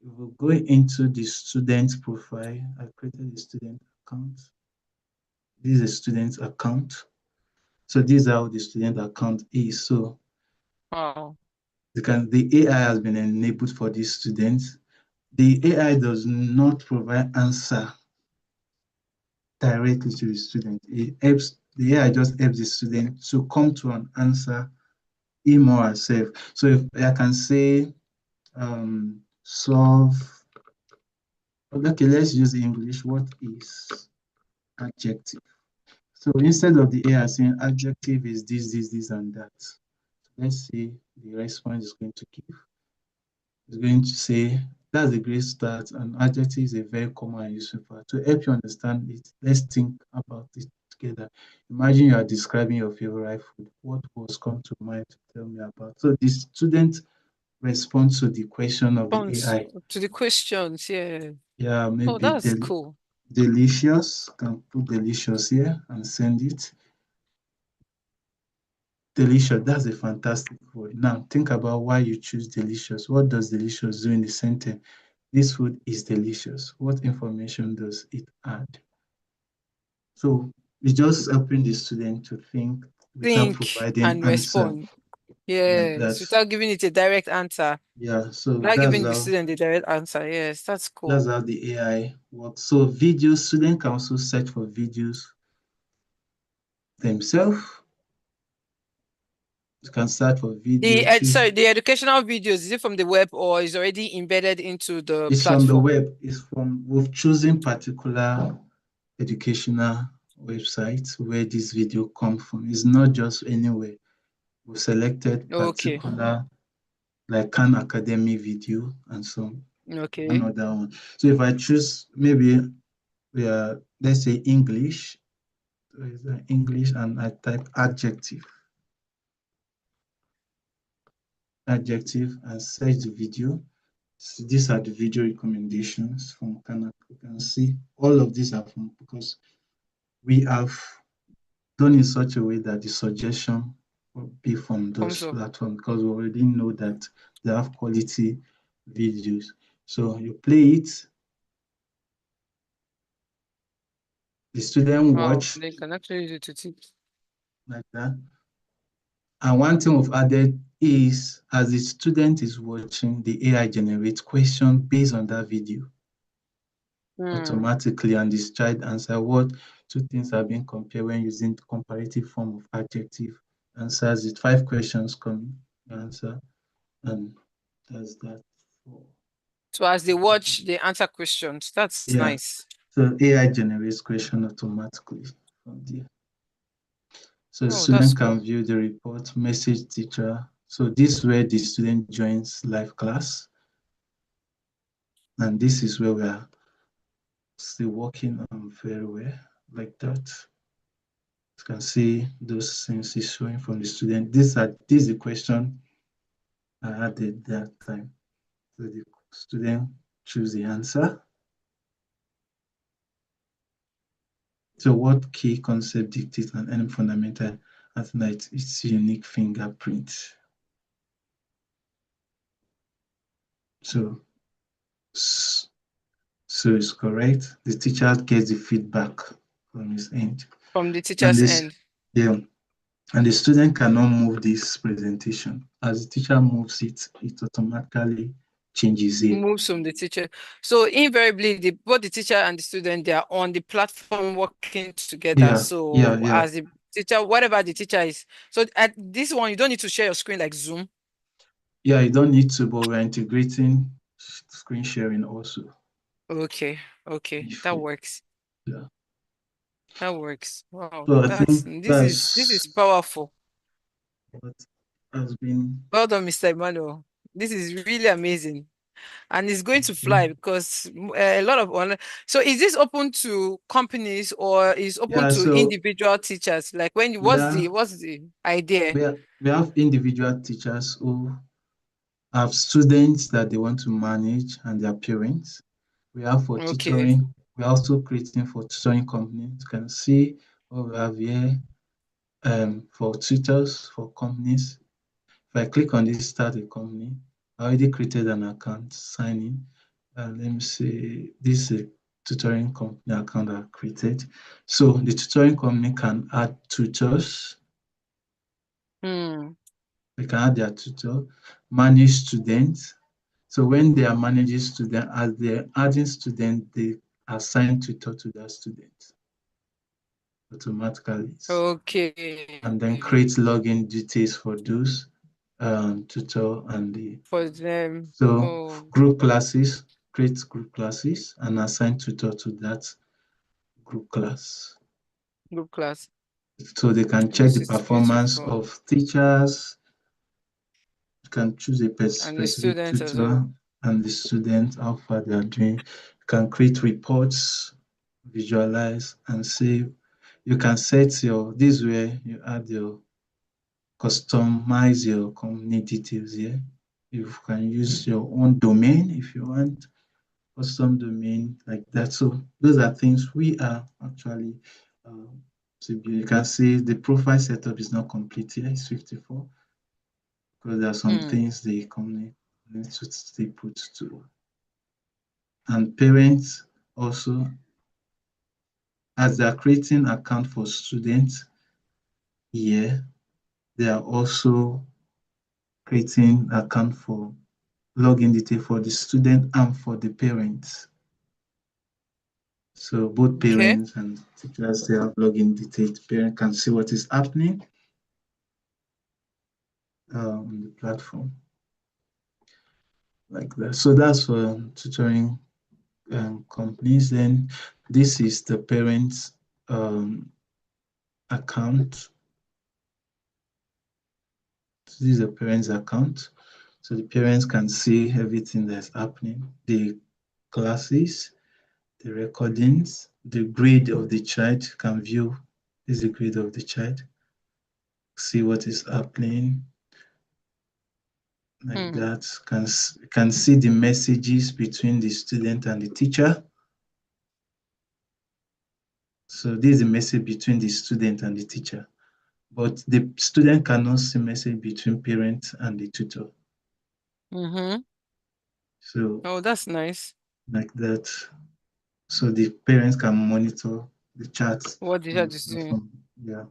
We will go into the student profile. I created a student account. This is a student account. So this is how the student account is. So Wow. the AI has been enabled for these students. The AI does not provide answer directly to the student. The AI just helps the student to come to an answer him or herself. So if I can say solve, okay, let's use English. What is adjective? So instead of the AI saying adjective is this, and that, let's see the response is going to give. It's going to say that's a great start. And adjective is a very common and useful part. To help you understand it, let's think about it together. Imagine you are describing your favorite food. What was come to mind to tell me about? So the student responds to the question of the Response AI. to the questions, yeah. Yeah, Oh, maybe that's cool. delicious. Can put delicious here and send it. Delicious, that's a fantastic word. Now, think about why you choose delicious. What does delicious do in the sentence? This food is delicious. What information does it add? So it's just helping the student to think without Think providing and answer respond. like Yes, that. without giving it a direct answer. Yeah, so Without giving the student a direct answer. Yes, that's that's cool. how the AI works. So videos, student can also search for videos themselves. You can search for video, choose. Sorry, the educational videos, is it from the web or is already embedded into the It's from the platform? web. It's from we've chosen particular educational websites where this video comes from. It's not just anywhere. We've selected Okay. particular like Khan Academy video and so one Okay. other one. So if I choose maybe let's say English, so it's, English, and I type adjective and search the video. So these are the video recommendations from Khan. You can see all of these are from because we have done in such a way that the suggestion will be from Comes those up. platforms because we already know that they have quality videos. So you play it, the student Wow. watch They can actually use it to teach. like that. And one thing we've added is as the student is watching, the AI generates questions based on that video. automatically, and this child answer what two things are being compared when using comparative form of adjective. Answers it. 5 questions come answer, and that's that. So as they watch, they answer questions. That's Yeah. nice. So AI generates question automatically from there. So Oh, that's student cool. can view the report, message teacher. So this is where the student joins live class. And this is where we are still working on very well, like that. You can see those things is showing from the student. This is the question I had at that time. So the student choose the answer. So what key concept dictates and any fundamental at its unique fingerprint. So so it's correct. The teacher gets the feedback from his end. From the And teacher's this end. yeah, and the student cannot move this presentation. As the teacher moves it, it automatically changes it. Moves from the teacher. So invariably, both the teacher and the student, they are on the platform working together. Yeah, yeah, So yeah. as the teacher, whatever the teacher is. So at this one, you don't need to share your screen like Zoom. Yeah, you don't need to, but we're integrating screen sharing also. Okay, okay, If that we, works. yeah. That works. Wow, So I that's think this is that's powerful. what has been. Well done, Mr. Emmanuel. This is really amazing. And it's going to fly because a lot of online. So is this open to companies or is open Yeah, to so individual teachers? Like when we are what's the idea? we have individual teachers who have students that they want to manage and their parents. We have for Okay. tutoring. We're also creating for tutoring companies. You can see what we have here for tutors for companies. If I click on this start a company, I already created an account, sign in. Let me see, this is a tutoring company account I created. So the tutoring company can add tutors. Hmm. They can add their tutor, manage students. So when they are managing students, as they're adding students, they assign tutor to that student automatically. And then Okay. create login details for those tutor and the For them. so Oh, group classes, create group classes and assign tutor to that group class. group class. So they can check the This is performance beautiful. of teachers. You can choose a And the specific students as well. tutor and the student, how far they are doing. You can create reports, visualize and save. You can set your, this way you add your, customize your company details here. You can use your own domain if you want, custom domain like that. So those are things we are actually to build. You can see the profile setup is not complete here. It's 54 because there are some Hmm. things the company needs to stay put to. And parents also, as they are creating account for students here, they are also creating account for login detail for the student and for the parents. So both Okay. parents and teachers, they have login details. Parents can see what is happening on the platform like that. So that's for tutoring companies. Then this is the parents' account. So this is the parents' account. So the parents can see everything that's happening, the classes, the recordings, the grade of the child can view. This is the grade of the child. See what is happening like Hmm. that. Can see the messages between the student and the teacher. So this is the message between the student and the teacher. But the student cannot see message between parents and the tutor. Mm-hmm. So Oh, that's nice. like that. So the parents can monitor the chats What the on the judge is doing. platform. Yeah,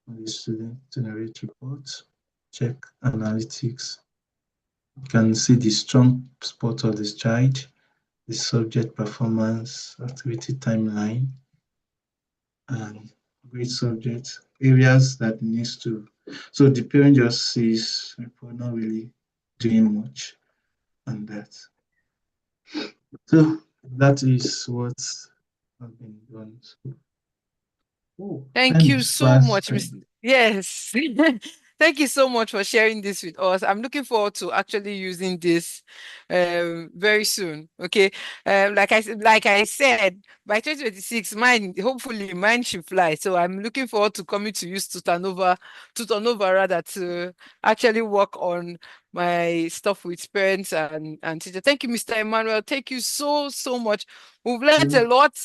on the student generate reports, check analytics. You can see the strong spot of this child. the subject performance, activity timeline, and grade subjects, areas that needs to. So the parent just sees report not really doing much on that. So that is what has been done. So, oh, Thank time you is so fast much, spent. Mr. Yes. Thank you so much for sharing this with us. I'm looking forward to actually using this very soon. Okay. Like I said, by 2026, mine hopefully mine should fly. So I'm looking forward to coming to use to turn over rather to actually work on my stuff with parents and teachers. Thank you, Mr. Emmanuel. Thank you so much. We've learned a You, lot.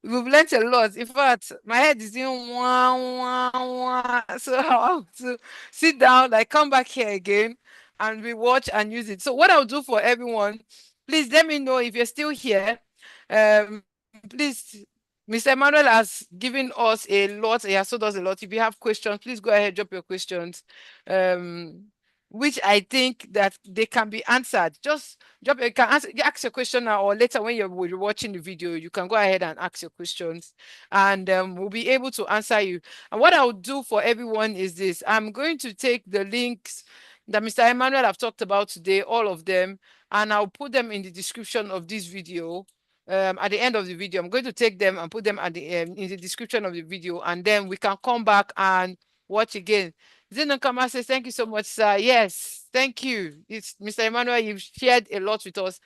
We've learned a lot. In fact, my head is doing wah. So I have to sit down, like come back here again and rewatch and use it. So what I'll do for everyone, please let me know if you're still here. Please, Mr. Emmanuel has given us a lot. He has told us a lot. If you have questions, please go ahead, drop your questions. Um, which I think that they can be answered. Just you can ask your question now or later when you're watching the video, you can go ahead and ask your questions and we'll be able to answer you. And what I'll do for everyone is this. I'm going to take the links that Mr. Emmanuel have talked about today, all of them, and I'll put them in the description of this video. At the end of the video, I'm going to take them and put them at the in the description of the video, and then we can come back and watch again. Zinokama says, thank you so much, sir. Yes, thank you. It's Mr. Emmanuel, you've shared a lot with us,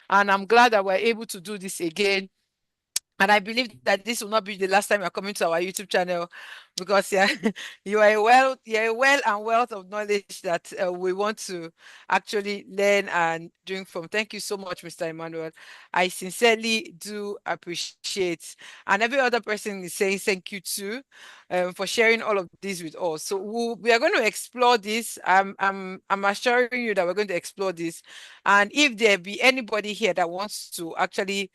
and I'm glad that we're able to do this again. And I believe that this will not be the last time you're coming to our YouTube channel because yeah, you're a well and wealth of knowledge that we want to actually learn and drink from. Thank you so much, Mr. Emmanuel. I sincerely do appreciate. And every other person is saying thank you too for sharing all of this with us. So we are going to explore this. I'm assuring you that we're going to explore this. And if there be anybody here that wants to actually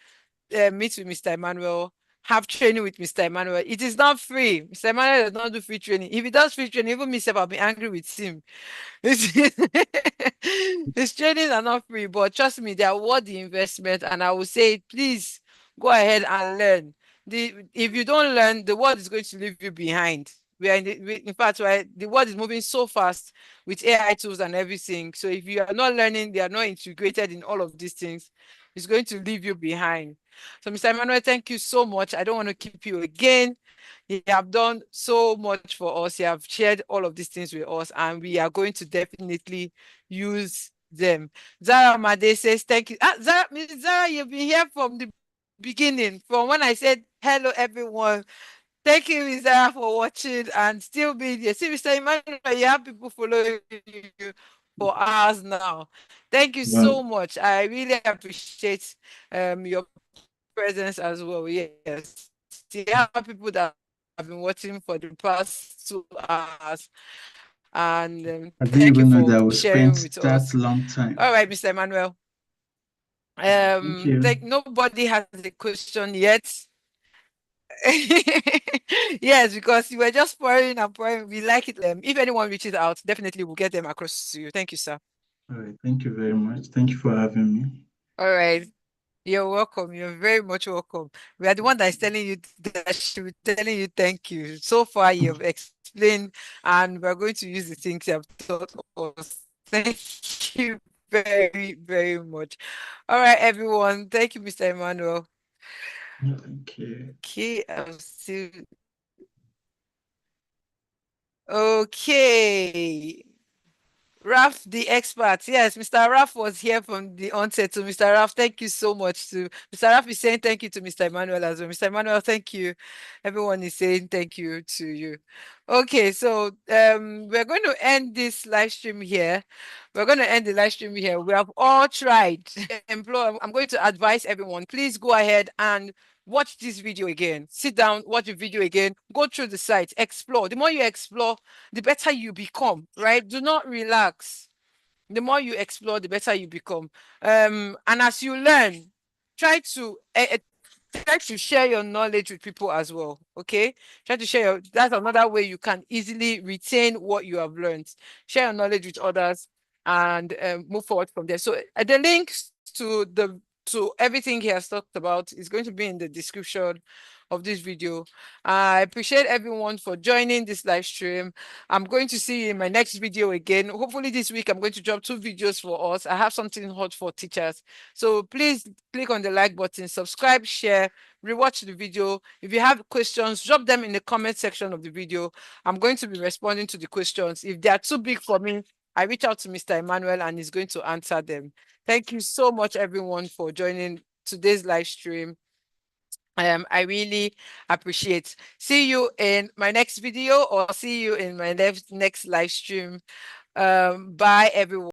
meet with Mr. Emmanuel, have training with Mr. Emmanuel. It is not free. Mr. Emmanuel does not do free training. If he does free training, even myself, I'll be angry with him. His trainings are not free, but trust me, they are worth the investment. And I will say, please go ahead and learn. If you don't learn, the world is going to leave you behind. In fact, the world is moving so fast with AI tools and everything. So if you are not learning, they are not integrated in all of these things, it's going to leave you behind. So, Mr. Emmanuel, thank you so much. I don't want to keep you again. You have done so much for us. You have shared all of these things with us, and we are going to definitely use them. Zara Made says, thank you. Zara, you've been here from the beginning, from when I said, hello, everyone. Thank you, Miss Zara, for watching and still being here. See, Mr. Emmanuel, you have people following you for hours now. Thank you well, so much. I really appreciate your presence as well. Yes. You have people that have been watching for the past 2 hours. And thank you for I didn't sharing even with know that us. we spent All right, that Mr. long Emmanuel. time. Thank you. Nobody has a question yet. Yes, because you were just pouring and pouring. We like it. If anyone reaches out, definitely we'll get them across to you. Thank you, sir. All right. Thank you very much. Thank you for having me. All right. You're welcome. You're very much welcome. We are the one that is telling you that should be telling you thank you. So far, you've explained, and we're going to use the things you have taught us. Thank you very much. All right, everyone. Thank you, Mr. Emmanuel. Thank you. Okay, I'm still okay. Raf, the expert. Yes, Mr. Raf was here from the onset. So, Mr. Raf, thank you so much. To Mr. Raf is saying thank you to Mr. Emmanuel as well. Mr. Emmanuel, thank you. Everyone is saying thank you to you. Okay, so we're going to end this live stream here. We're going to end the live stream here. We have all tried. I'm going to advise everyone, please go ahead and watch this video again. Sit down, watch the video again, go through the site, explore. The more you explore, the better you become, right? Do not relax. The more you explore, the better you become. And as you learn, try to try to share your knowledge with people as well. Okay, try to share that's another way you can easily retain what you have learned. Share your knowledge with others and move forward from there. So the links to to everything he has talked about is going to be in the description of this video. I appreciate everyone for joining this live stream. I'm going to see you in my next video again. Hopefully this week I'm going to drop 2 videos for us. I have something hot for teachers. So please click on the like button, subscribe, share, rewatch the video. If you have questions, drop them in the comment section of the video. I'm going to be responding to the questions. If they are too big for me, I reach out to Mr. Emmanuel and he's going to answer them. Thank you so much, everyone, for joining today's live stream. I really appreciate. See you in my next video or see you in my next live stream. Bye, everyone.